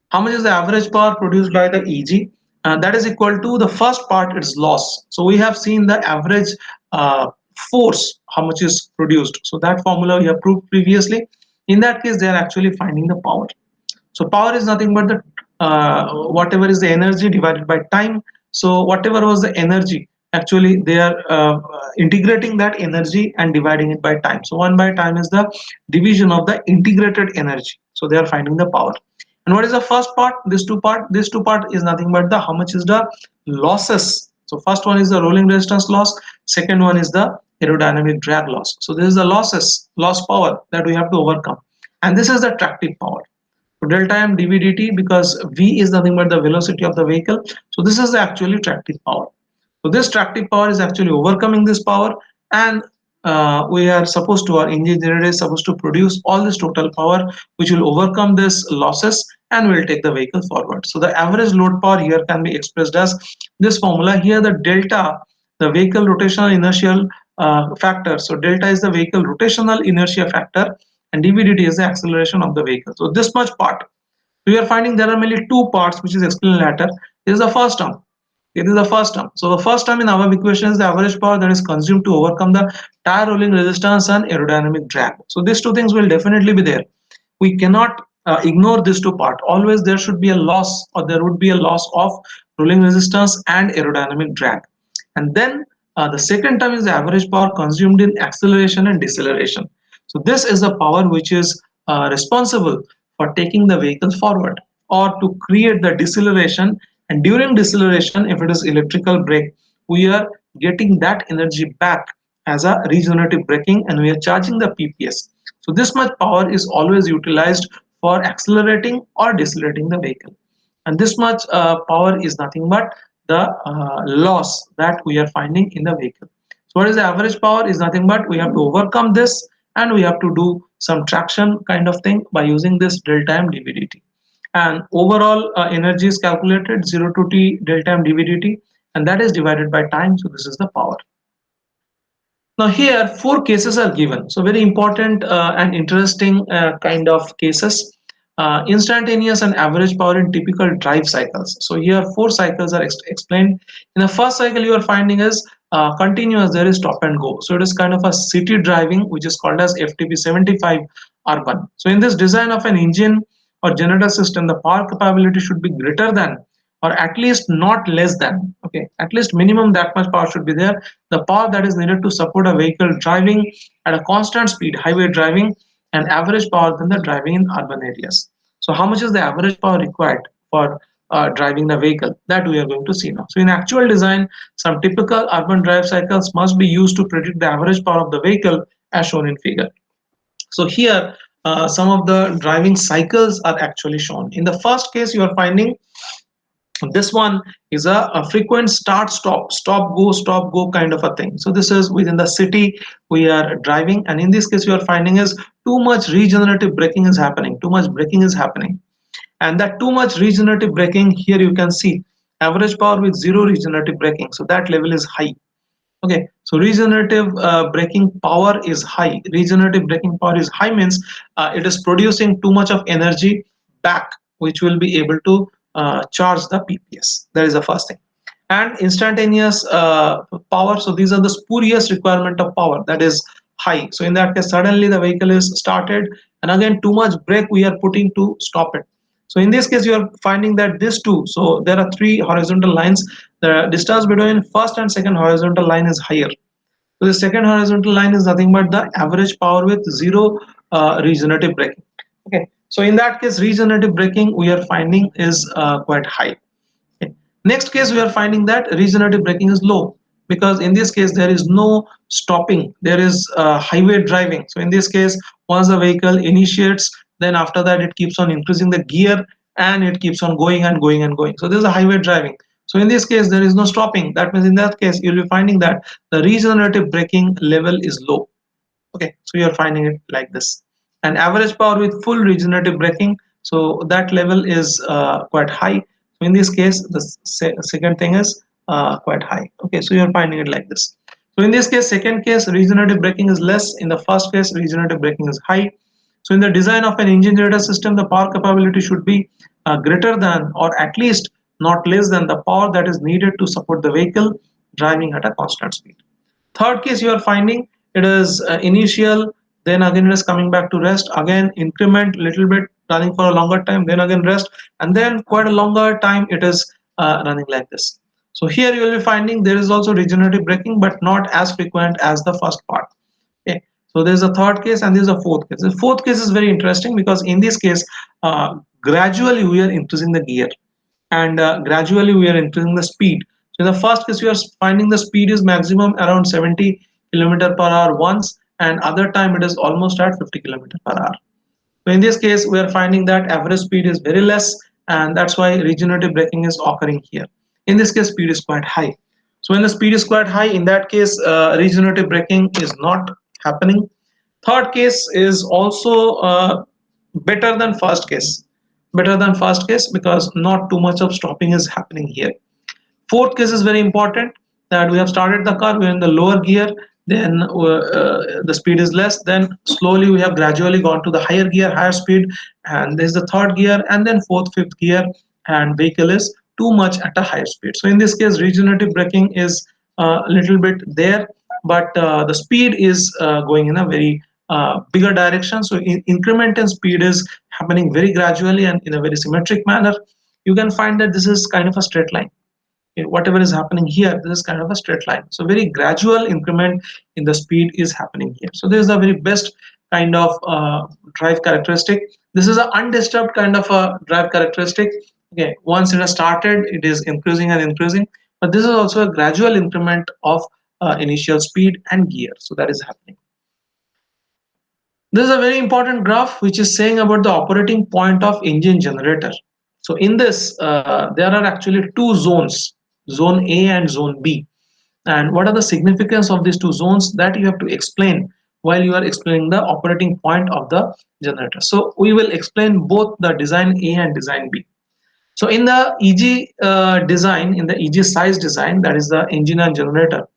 A: How much is the average power produced by the EG? That is equal to the first part, its loss. So we have seen the average force, how much is produced. So that formula we have proved previously. In that case, they are actually finding the power. So power is nothing but the whatever is the energy divided by time. So whatever was the energy, actually they are integrating that energy and dividing it by time. So 1 by time is the division of the integrated energy. So they are finding the power. And what is the first part? This two part is nothing but the how much is the losses. So first one is the rolling resistance loss, second one is the aerodynamic drag loss. So this is the loss power that we have to overcome, and this is the tractive power. So delta M dv dt, because v is nothing but the velocity of the vehicle. So this is the actually tractive power. So this tractive power is actually overcoming this power, and we are supposed to, our engine generator is supposed to produce all this total power which will overcome this losses and will take the vehicle forward. So the average load power here can be expressed as this formula here. The delta, the vehicle rotational inertial factor. So delta is the vehicle rotational inertia factor, and dv dt is the acceleration of the vehicle. So this much part, we are finding there are mainly two parts which is explained later. This is the first term. It is the first term. So the first term in our equation is the average power that is consumed to overcome the tire rolling resistance and aerodynamic drag. So these two things will definitely be there. We cannot ignore these two parts. Always there should be a loss, or there would be a loss of rolling resistance, and aerodynamic drag. And then the second term is the average power consumed in acceleration and deceleration. So this is the power which is responsible for taking the vehicle forward or to create the deceleration. And during deceleration, if it is electrical brake, we are getting that energy back as a regenerative braking, and we are charging the PPS. So this much power is always utilized for accelerating or decelerating the vehicle, and this much power is nothing but the loss that we are finding in the vehicle. So what is the average power is nothing but we have to overcome this, and we have to do some traction kind of thing by using this delta m dvdt. And overall energy is calculated 0 to t delta m dvdt, and that is divided by time, so this is the power. Now here four cases are given, so very important and interesting kind of cases. Instantaneous and average power in typical drive cycles. So here four cycles are explained. In the first cycle you are finding is continuous, there is stop and go. So it is kind of a city driving which is called as FTP 75 urban. So in this design of an engine or generator system, the power capability should be greater than or at least not less than, okay, at least minimum that much power should be there, the power that is needed to support a vehicle driving at a constant speed, highway driving, and average power than the driving in urban areas. So how much is the average power required for driving the vehicle, that we are going to see now. So in actual design, some typical urban drive cycles must be used to predict the average power of the vehicle as shown in figure. So here some of the driving cycles are actually shown. In the first case you are finding this one is a frequent stop go kind of a thing. So this is within the city we are driving, and in this case you are finding is too much regenerative braking is happening, too much braking is happening. And that too much regenerative braking, here you can see average power with zero regenerative braking, so that level is high. Okay, so regenerative braking power is high. Regenerative braking power is high means it is producing too much of energy back, which will be able to charge the PPS. That is the first thing. And instantaneous power, so these are the spurious requirement of power, that is high. So in that case suddenly the vehicle is started, and again too much brake we are putting to stop it. So in this case you are finding that this two, so there are three horizontal lines, the distance between first and second horizontal line is higher. So the second horizontal line is nothing but the average power with zero regenerative braking. Okay, so in that case regenerative braking we are finding is quite high. Okay. Next case we are finding that regenerative braking is low, because in this case there is no stopping, there is highway driving. So in this case once the vehicle initiates, then after that it keeps on increasing the gear and it keeps on going and going and going. So this is a highway driving. So in this case there is no stopping. That means in that case you'll be finding that the regenerative braking level is low. Okay, so you're finding it like this. And average power with full regenerative braking, so that level is quite high. So in this case the second thing is quite high. Okay, so you're finding it like this. So in this case, second case regenerative braking is less, in the first case regenerative braking is high. So in the design of an engine generator system, the power capability should be greater than or at least not less than the power that is needed to support the vehicle driving at a constant speed. Third case you are finding it is initial, then again it is coming back to rest, again increment little bit, running for a longer time, then again rest, and then quite a longer time it is running like this. So here you will be finding there is also regenerative braking, but not as frequent as the first part. Okay, so there is a third case and there is a fourth case. The fourth case is very interesting because in this case gradually we are increasing the gear, and gradually we are increasing the speed. So in the first case you are finding the speed is maximum around 70 kilometer per hour once, and other time it is almost at 50 kilometer per hour. So in this case we are finding that average speed is very less, and that's why regenerative braking is occurring here. In this case speed is quite high. So when the speed is quite high, in that case regenerative braking is not happening. Third case is also better than first case, because not too much of stopping is happening here. Fourth case is very important, that we have started the car, we're in the lower gear, then the speed is less, then slowly we have gradually gone to the higher gear, higher speed, and this is the third gear, and then fourth, fifth gear, and vehicle is too much at a higher speed. So in this case regenerative braking is a little bit there, but the speed is going in a very bigger direction. So increment in speed is happening very gradually and in a very symmetric manner. You can find that this is kind of a straight line. Okay, whatever is happening here, this is kind of a straight line. So very gradual increment in the speed is happening here. So this is the very best kind of drive characteristic. This is an undisturbed kind of a drive characteristic. Okay, once it has started, it is increasing and increasing, but this is also a gradual increment of initial speed and gear. So that is happening. This is a very important graph which is saying about the operating point of engine generator. So in this, there are actually two zones, zone A and zone B. And what are the significance of these two zones, that you have to explain while you are explaining the operating point of the generator. So we will explain both the design A and design B. So in the EG design, in the EG size design, that is the engine and generator,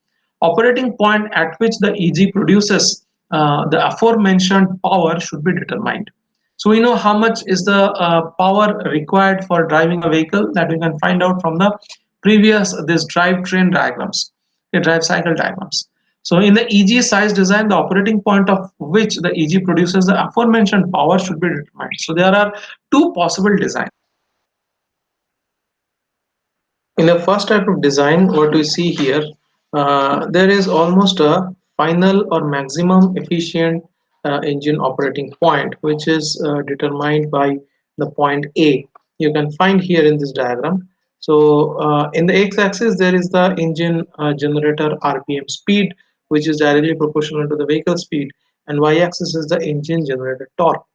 A: operating point at which the EG produces the aforementioned power should be determined. So we know how much is the power required for driving a vehicle, that we can find out from the previous this drivetrain diagrams, the drive cycle diagrams. So in the EG size design, the operating point of which the EG produces the aforementioned power should be determined. So there are two possible designs. In the first type of design, what we see here, there is almost a final or maximum efficient engine operating point, which is determined by the point A. You can find here in this diagram. So in the x-axis, there is the engine generator RPM speed, which is directly proportional to the vehicle speed, and y-axis is the engine generator torque.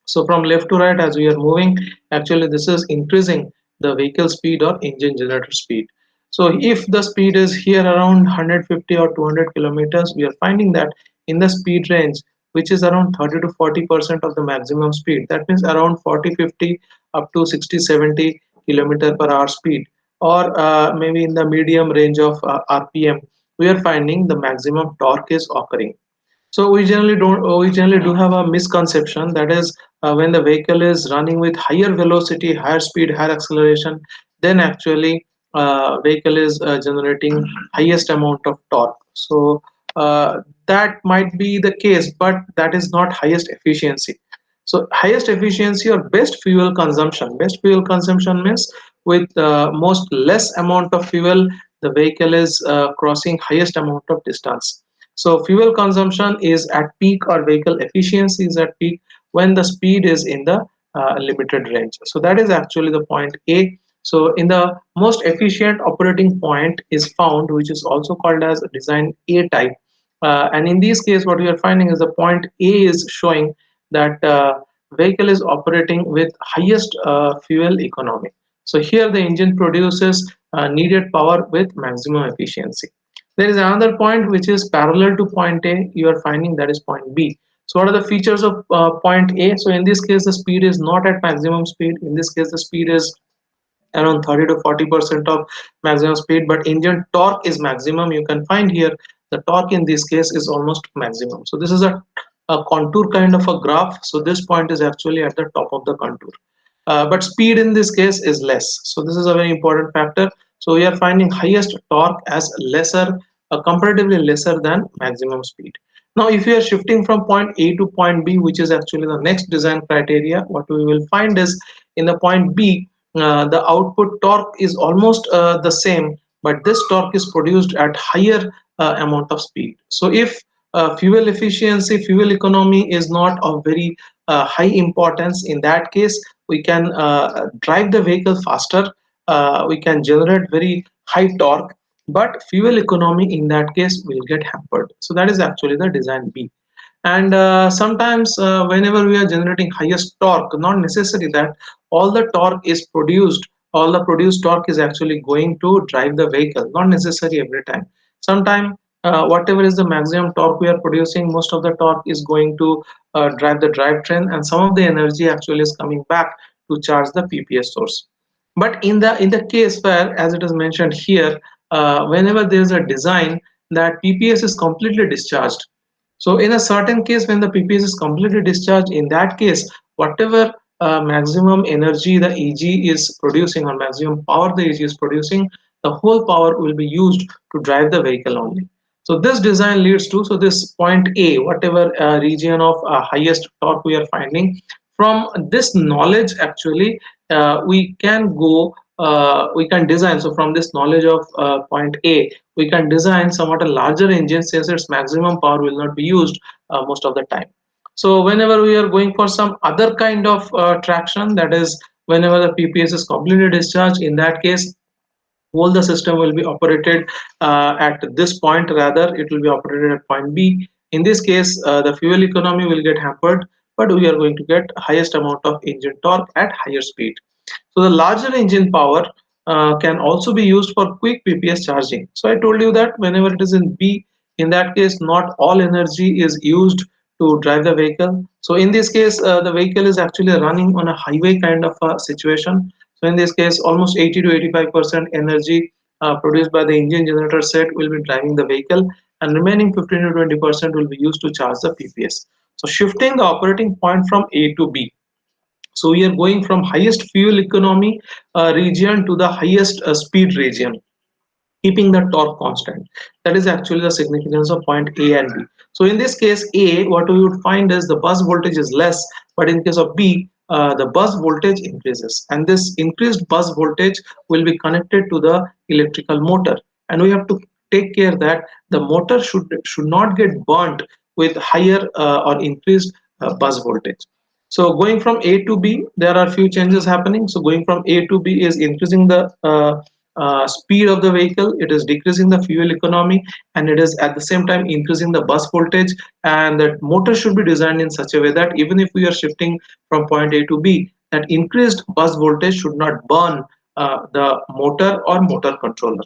A: So from left to right, as we are moving, actually this is increasing the vehicle speed or engine generator speed. So if the speed is here around 150 or 200 kilometers, we are finding that in the speed range, which is around 30 to 40% of the maximum speed, that means around 40, 50 up to 60, 70 kilometer per hour speed, or maybe in the medium range of RPM, we are finding the maximum torque is occurring. So we generally do have a misconception, that is when the vehicle is running with higher velocity, higher speed, higher acceleration, then actually vehicle is generating highest amount of torque. So that might be the case, but that is not highest efficiency. So highest efficiency or best fuel consumption. Best fuel consumption means with most less amount of fuel, the vehicle is crossing highest amount of distance. So fuel consumption is at peak, or vehicle efficiency is at peak, when the speed is in the limited range. So that is actually the point A. So in the most efficient operating point is found, which is also called as design A type. And in this case, what we are finding is the point A is showing that vehicle is operating with highest fuel economy. So here the engine produces needed power with maximum efficiency. There is another point which is parallel to point A, you are finding, that is point B. So what are the features of point A? So in this case, the speed is not at maximum speed. In this case, the speed is around 30 to 40% of maximum speed, but engine torque is maximum. You can find here the torque in this case is almost maximum. So this is a contour kind of a graph. So this point is actually at the top of the contour. But speed in this case is less. So this is a very important factor. So we are finding highest torque as lesser, comparatively lesser than maximum speed. Now, if you are shifting from point A to point B, which is actually the next design criteria, what we will find is in the point B, the output torque is almost the same, but this torque is produced at higher amount of speed. So if fuel efficiency, fuel economy is not of very high importance, in that case we can drive the vehicle faster, we can generate very high torque, but fuel economy in that case will get hampered. So that is actually the design B. And sometimes whenever we are generating highest torque, not necessary that all the torque is produced, all the produced torque is actually going to drive the vehicle, not necessary every time. Sometimes whatever is the maximum torque we are producing, most of the torque is going to drive the drivetrain, and some of the energy actually is coming back to charge the PPS source. But in the case where, as it is mentioned here, whenever there is a design that PPS is completely discharged, so in a certain case, when the PPS is completely discharged, in that case, whatever maximum energy the EG is producing, or maximum power the EG is producing, the whole power will be used to drive the vehicle only. So this design leads to, so this point A, whatever region of highest torque we are finding, from this knowledge actually we can go we can design. So from this knowledge of point A, we can design somewhat a larger engine since its maximum power will not be used most of the time. So whenever we are going for some other kind of traction, that is whenever the PPS is completely discharged, in that case whole the system will be operated at this point, rather it will be operated at point B. In this case the fuel economy will get hampered, but we are going to get highest amount of engine torque at higher speed. So the larger engine power can also be used for quick PPS charging. So I told you that whenever it is in B, in that case not all energy is used to drive the vehicle. So in this case the vehicle is actually running on a highway kind of a situation. So in this case almost 80 to 85% energy produced by the engine generator set will be driving the vehicle, and remaining 15 to 20% will be used to charge the PPS. So shifting the operating point from A to B, so we are going from highest fuel economy region to the highest speed region, keeping the torque constant. That is actually the significance of point A and B. So in this case A, what we would find is the bus voltage is less, but in case of B, the bus voltage increases, and this increased bus voltage will be connected to the electrical motor, and we have to take care that the motor should not get burnt with higher or increased bus voltage. So going from A to B, there are few changes happening. So going from A to B is increasing the speed of the vehicle, it is decreasing the fuel economy, and it is at the same time increasing the bus voltage. And that motor should be designed in such a way that even if we are shifting from point A to B, that increased bus voltage should not burn the motor or motor controller.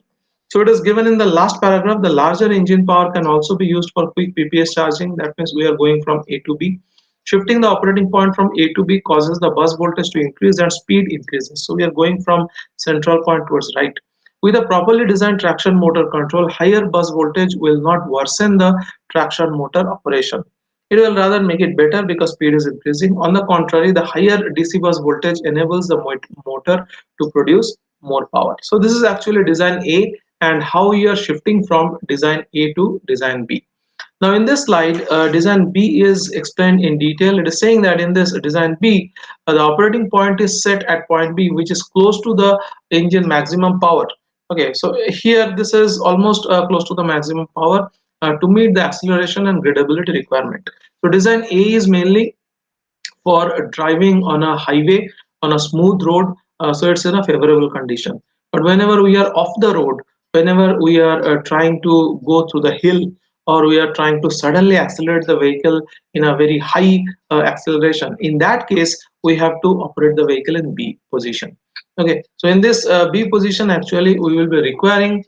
A: So it is given in the last paragraph, the larger engine power can also be used for quick PPS charging. That means we are going from A to B. Shifting the operating point from A to B causes the bus voltage to increase and speed increases. So we are going from central point towards right. With a properly designed traction motor control, higher bus voltage will not worsen the traction motor operation. It will rather make it better because speed is increasing. On the contrary, the higher DC bus voltage enables the motor to produce more power. So this is actually design A and how we are shifting from design A to design B. Now in this slide, design B is explained in detail. It is saying that in this design B, the operating point is set at point B, which is close to the engine maximum power. Okay, so here this is almost close to the maximum power to meet the acceleration and gradability requirement. So design A is mainly for driving on a highway, on a smooth road, so it's in a favorable condition. But whenever we are off the road, whenever we are trying to go through the hill, or we are trying to suddenly accelerate the vehicle in a very high acceleration, in that case we have to operate the vehicle in B position. Okay, so in this B position actually we will be requiring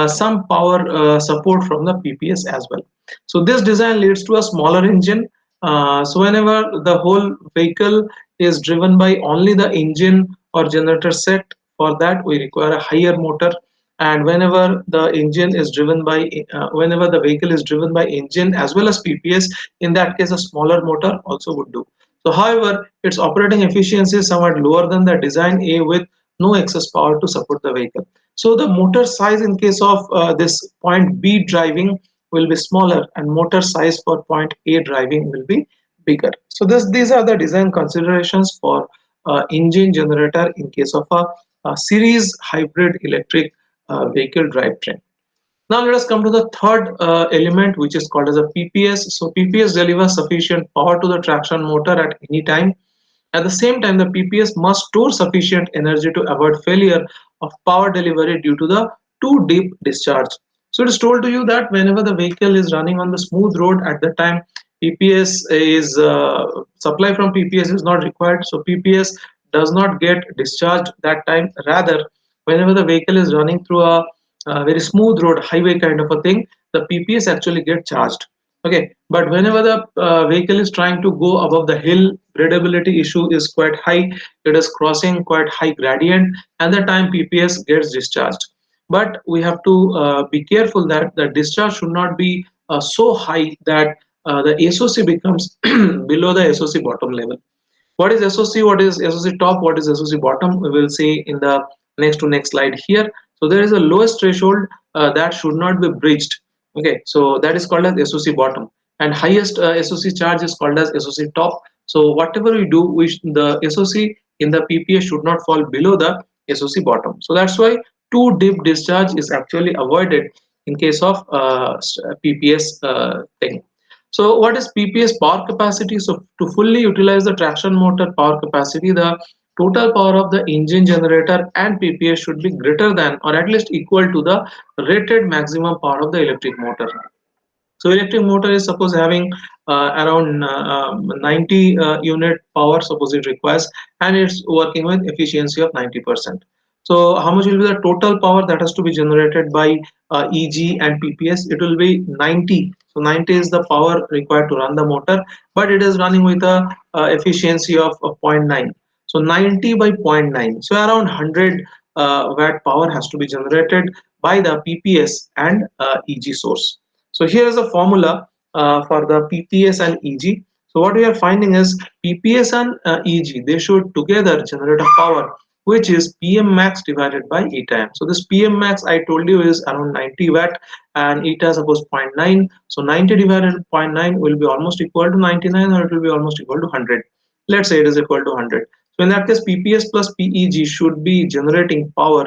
A: some power support from the PPS as well. So this design leads to a smaller engine. So whenever the whole vehicle is driven by only the engine or generator set, for that we require a higher motor. And whenever the engine is driven by whenever the vehicle is driven by engine as well as PPS, in that case a smaller motor also would do. So however, its operating efficiency is somewhat lower than the design A with no excess power to support the vehicle. So the motor size in case of this point B driving will be smaller, and motor size for point A driving will be bigger. So these are the design considerations for engine generator in case of a series hybrid electric vehicle drivetrain. Now let us come to the third element, which is called as a PPS. So PPS delivers sufficient power to the traction motor at any time. At the same time, the PPS must store sufficient energy to avoid failure of power delivery due to the too deep discharge. So it is told to you that whenever the vehicle is running on the smooth road, at the time PPS is supply from PPS is not required. So PPS does not get discharged that time. Rather, whenever the vehicle is running through a very smooth road, highway kind of a thing, the PPS actually get charged. Okay, but whenever the vehicle is trying to go above the hill, gradability issue is quite high, it is crossing quite high gradient, and the time PPS gets discharged. But we have to be careful that the discharge should not be so high that the SOC becomes below the SOC bottom level. What is SOC, what is SOC top, what is SOC bottom, we will see in the next slide here. So there is a lowest threshold that should not be breached. Okay, so that is called as SOC bottom, and highest SOC charge is called as SOC top. So whatever we do, the SOC in the PPA should not fall below the SOC bottom. So that's why too deep discharge is actually avoided in case of PPS thing. So what is PPS power capacity? So to fully utilize the traction motor power capacity, the total power of the engine generator and PPS should be greater than or at least equal to the rated maximum power of the electric motor. So electric motor is suppose having around 90 unit power, suppose it requires, and it's working with efficiency of 90%. So how much will be the total power that has to be generated by EG and PPS? It will be 90. So 90 is the power required to run the motor, but it is running with a efficiency of zero point 0.9. So 90 by zero point 0.9. So around 100 watt power has to be generated by the PPS and EG source. So here is the formula for the PPS and EG. So what we are finding is PPS and EG, they should together generate a power which is PM max divided by eta m. So this PM max I told you is around 90 watt and eta suppose zero point 0.9. So 90 divided by zero point 0.9 will be almost equal to 99 or it will be almost equal to 100. Let's say it is equal to 100. So in that case PPS plus PEG should be generating power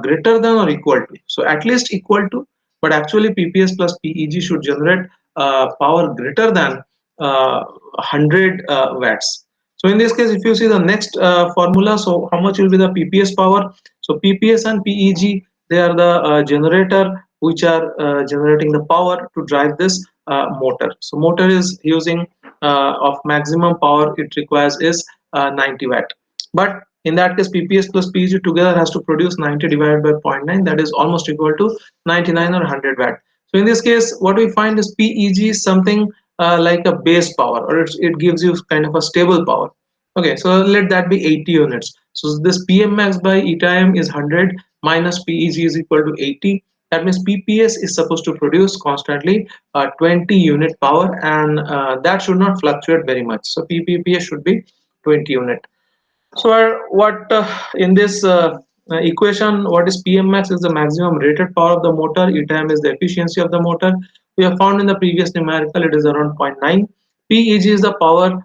A: greater than or equal to. So at least equal to, but actually PPS plus PEG should generate power greater than 100 watts. So in this case, if you see the next formula, so how much will be the PPS power? So PPS and PEG, they are the generator which are generating the power to drive this motor. So motor is using of maximum power it requires is 90 watt. But in that case, PPS plus PEG together has to produce 90 divided by zero point 0.9, that is almost equal to 99 or 100 watt. So in this case, what we find is PEG is something like a base power, or it gives you kind of a stable power. Okay, so let that be 80 units. So this PM max by eta m is 100 minus PEG is equal to 80. That means PPS is supposed to produce constantly 20 unit power, and that should not fluctuate very much. So PPS should be 20 unit. So what in this equation, what is PM max is the maximum rated power of the motor, E time is the efficiency of the motor. We have found in the previous numerical it is around zero point 0.9. PEG is the power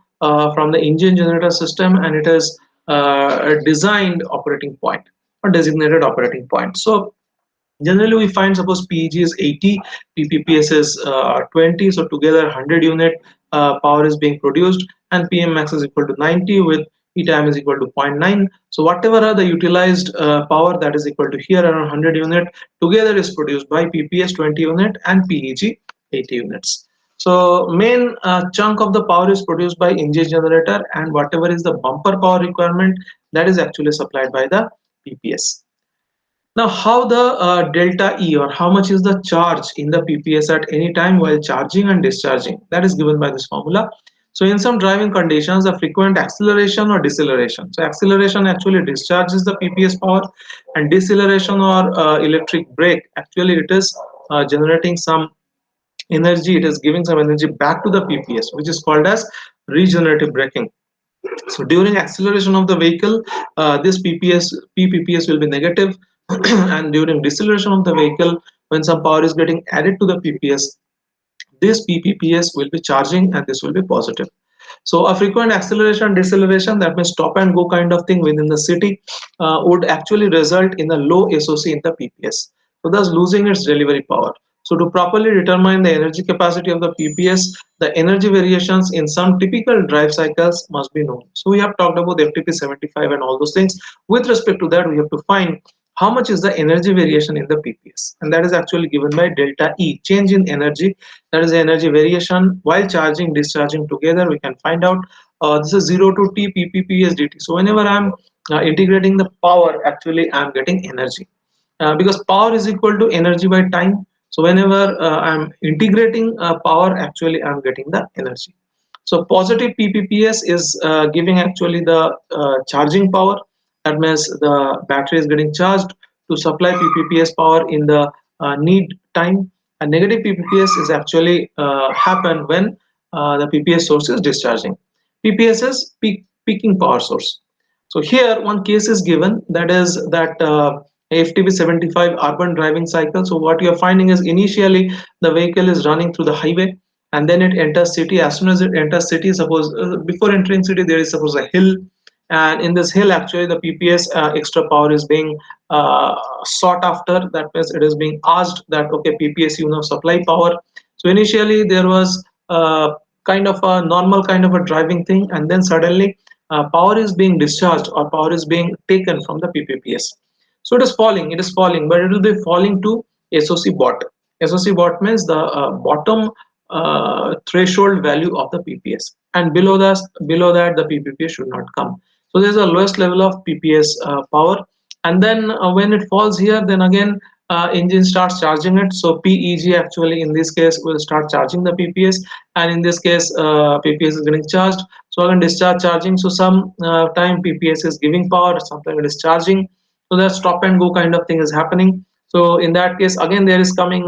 A: from the engine generator system, and it is a designed operating point or designated operating point. So generally we find suppose PEG is 80, PPS is 20, so together 100 unit power is being produced, and PM max is equal to 90 with E time is equal to zero point 0.9. So whatever are the utilized power that is equal to here around 100 unit together is produced by PPS 20 unit and PEG 80 units. So main chunk of the power is produced by engine generator, and whatever is the bumper power requirement that is actually supplied by the PPS. Now, how the delta E, or how much is the charge in the PPS at any time while charging and discharging, that is given by this formula. So in some driving conditions, the frequent acceleration or deceleration. So acceleration actually discharges the PPS power, and deceleration or electric brake, actually it is generating some energy, it is giving some energy back to the PPS, which is called as regenerative braking. So during acceleration of the vehicle, this PPS will be negative, and during deceleration of the vehicle, when some power is getting added to the PPS, this PPS will be charging and this will be positive. So a frequent acceleration deceleration, that means stop and go kind of thing within the city, would actually result in a low SOC in the PPS, so thus losing its delivery power. So to properly determine the energy capacity of the PPS, the energy variations in some typical drive cycles must be known. So we have talked about the FTP 75 and all those things. With respect to that, we have to find how much is the energy variation in the PPS, and that is actually given by delta E, change in energy, that is the energy variation while charging discharging together. We can find out this is 0 to T PPS dt. So whenever I'm integrating the power, actually I'm getting energy, because power is equal to energy by time. So whenever I'm integrating power, actually I'm getting the energy. So positive PPS is giving actually the charging power. That means the battery is getting charged to supply PPS power in the need time. And negative PPS is actually happen when the PPS source is discharging. PPS is peaking power source. So here one case is given, that is that FTP 75 urban driving cycle. So what you are finding is initially the vehicle is running through the highway, and then it enters city. As soon as it enters city, suppose before entering city there is suppose a hill, and in this hill actually the PPS extra power is being sought after. That means it is being asked that okay, PPS, supply power. So initially there was kind of a normal kind of a driving thing, and then suddenly power is being discharged or power is being taken from the PPPS. So it is falling, but it will be falling to SOC bot. SOC bot means the bottom threshold value of the PPS, and below that the PPS should not come. So there's a lowest level of PPS power, and then when it falls here, then again engine starts charging it. So PEG actually in this case will start charging the PPS, and in this case PPS is getting charged. So again discharge charging. So some time PPS is giving power, sometimes it is charging. So that stop and go kind of thing is happening. So in that case again there is coming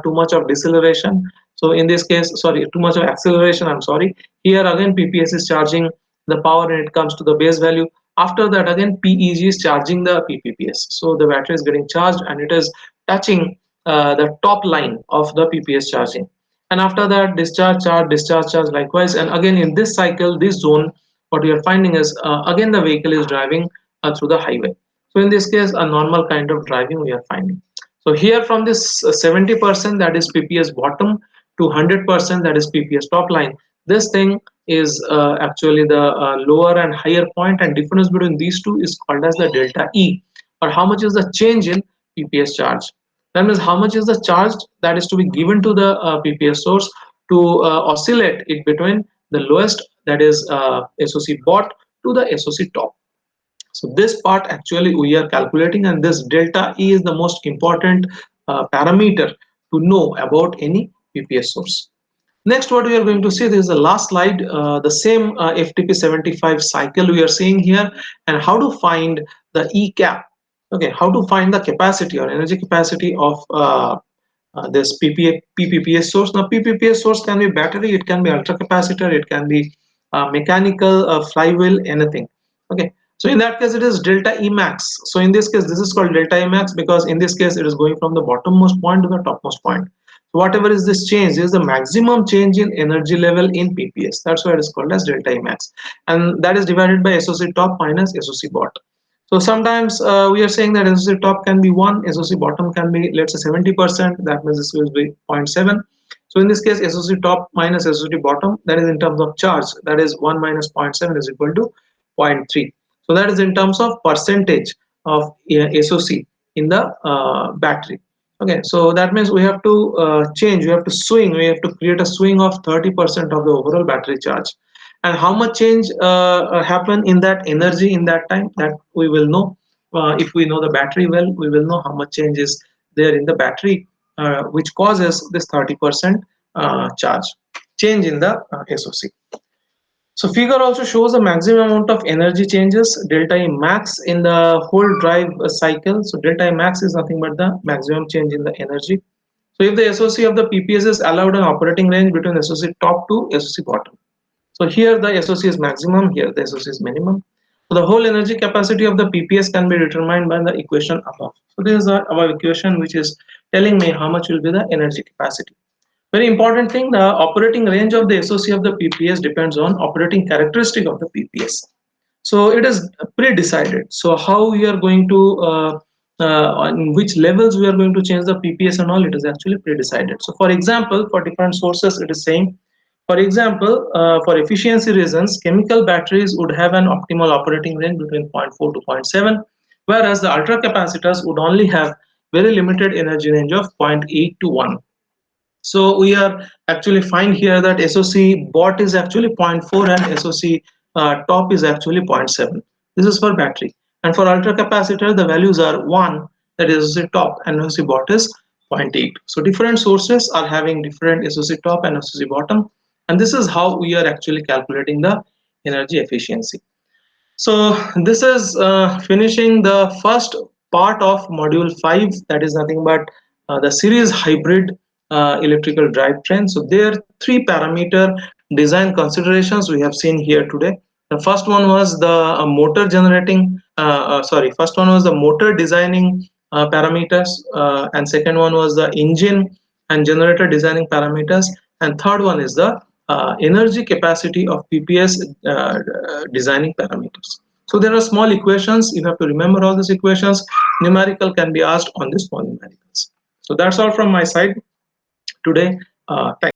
A: too much of deceleration. So in this case, sorry, too much of acceleration, I'm sorry. Here again PPS is charging the power and it comes to the base value. After that again PEG is charging the PPPS. So the battery is getting charged and it is touching the top line of the PPS charging. And after that discharge charge likewise. And again in this cycle, this zone, what we are finding is again the vehicle is driving through the highway. So in this case, a normal kind of driving we are finding. So here from this 70% that is PPS bottom to 100% that is PPS top line, this thing is actually the lower and higher point, and difference between these two is called as the delta E, or how much is the change in PPS charge. That means how much is the charge that is to be given to the PPS source to oscillate it between the lowest, that is SOC bot, to the SOC top. So this part actually we are calculating, and this delta E is the most important parameter to know about any PPS source. Next, what we are going to see, this is the last slide, the same FTP 75 cycle we are seeing here, and how to find the E cap. Okay, how to find the capacity or energy capacity of this PPPS source. Now, PPPS source can be battery, it can be ultra capacitor, it can be mechanical, flywheel, anything. Okay, so in that case, it is delta E max. So in this case, this is called delta E max because in this case, it is going from the bottommost point to the topmost point. So whatever is this change is the maximum change in energy level in PPS. That's why it is called as delta E max, and that is divided by SOC top minus SOC bottom. So sometimes we are saying that SOC top can be 1, SOC bottom can be, let's say, 70%. That means this will be zero point 0.7. So in this case, SOC top minus SOC bottom, that is in terms of charge, that is 1 minus zero point 0.7 is equal to 0.3. So that is in terms of percentage of SOC in the battery. Okay, so that means we have to change, we have to swing, we have to create a swing of 30% of the overall battery charge. And how much change happen in that energy in that time, that we will know. If we know the battery well, we will know how much change is there in the battery, which causes this 30% charge change in the SOC. So figure also shows the maximum amount of energy changes, delta E max, in the whole drive cycle. So delta E max is nothing but the maximum change in the energy. So if the SOC of the PPS is allowed an operating range between SOC top to SOC bottom. So here the SOC is maximum, here the SOC is minimum. So the whole energy capacity of the PPS can be determined by the equation above. So this is our equation which is telling me how much will be the energy capacity. Very important thing, the operating range of the SOC of the PPS depends on operating characteristic of the PPS. So it is pre-decided. So how we are going to, on which levels we are going to change the PPS and all, it is actually pre-decided. So for example, for different sources, it is saying, for example, for efficiency reasons, chemical batteries would have an optimal operating range between 0.4 to 0.7, whereas the ultra capacitors would only have very limited energy range of 0.8 to 1. So we are actually find here that SOC bot is actually 0.4 and SOC top is actually 0.7. This is for battery. And for ultra capacitor, the values are 1, that is SOC top, and SOC bot is 0.8. So different sources are having different SOC top and SOC bottom. And this is how we are actually calculating the energy efficiency. So this is finishing the first part of module 5, that is nothing but the series hybrid electrical drivetrain. So there are 3 parameter design considerations we have seen here today. The first one was the motor generating, first one was the motor designing parameters, and second one was the engine and generator designing parameters, and third one is the energy capacity of PPS designing parameters. So there are small equations. You have to remember all these equations. Numerical can be asked on the small numericals. So that's all from my side today. Thank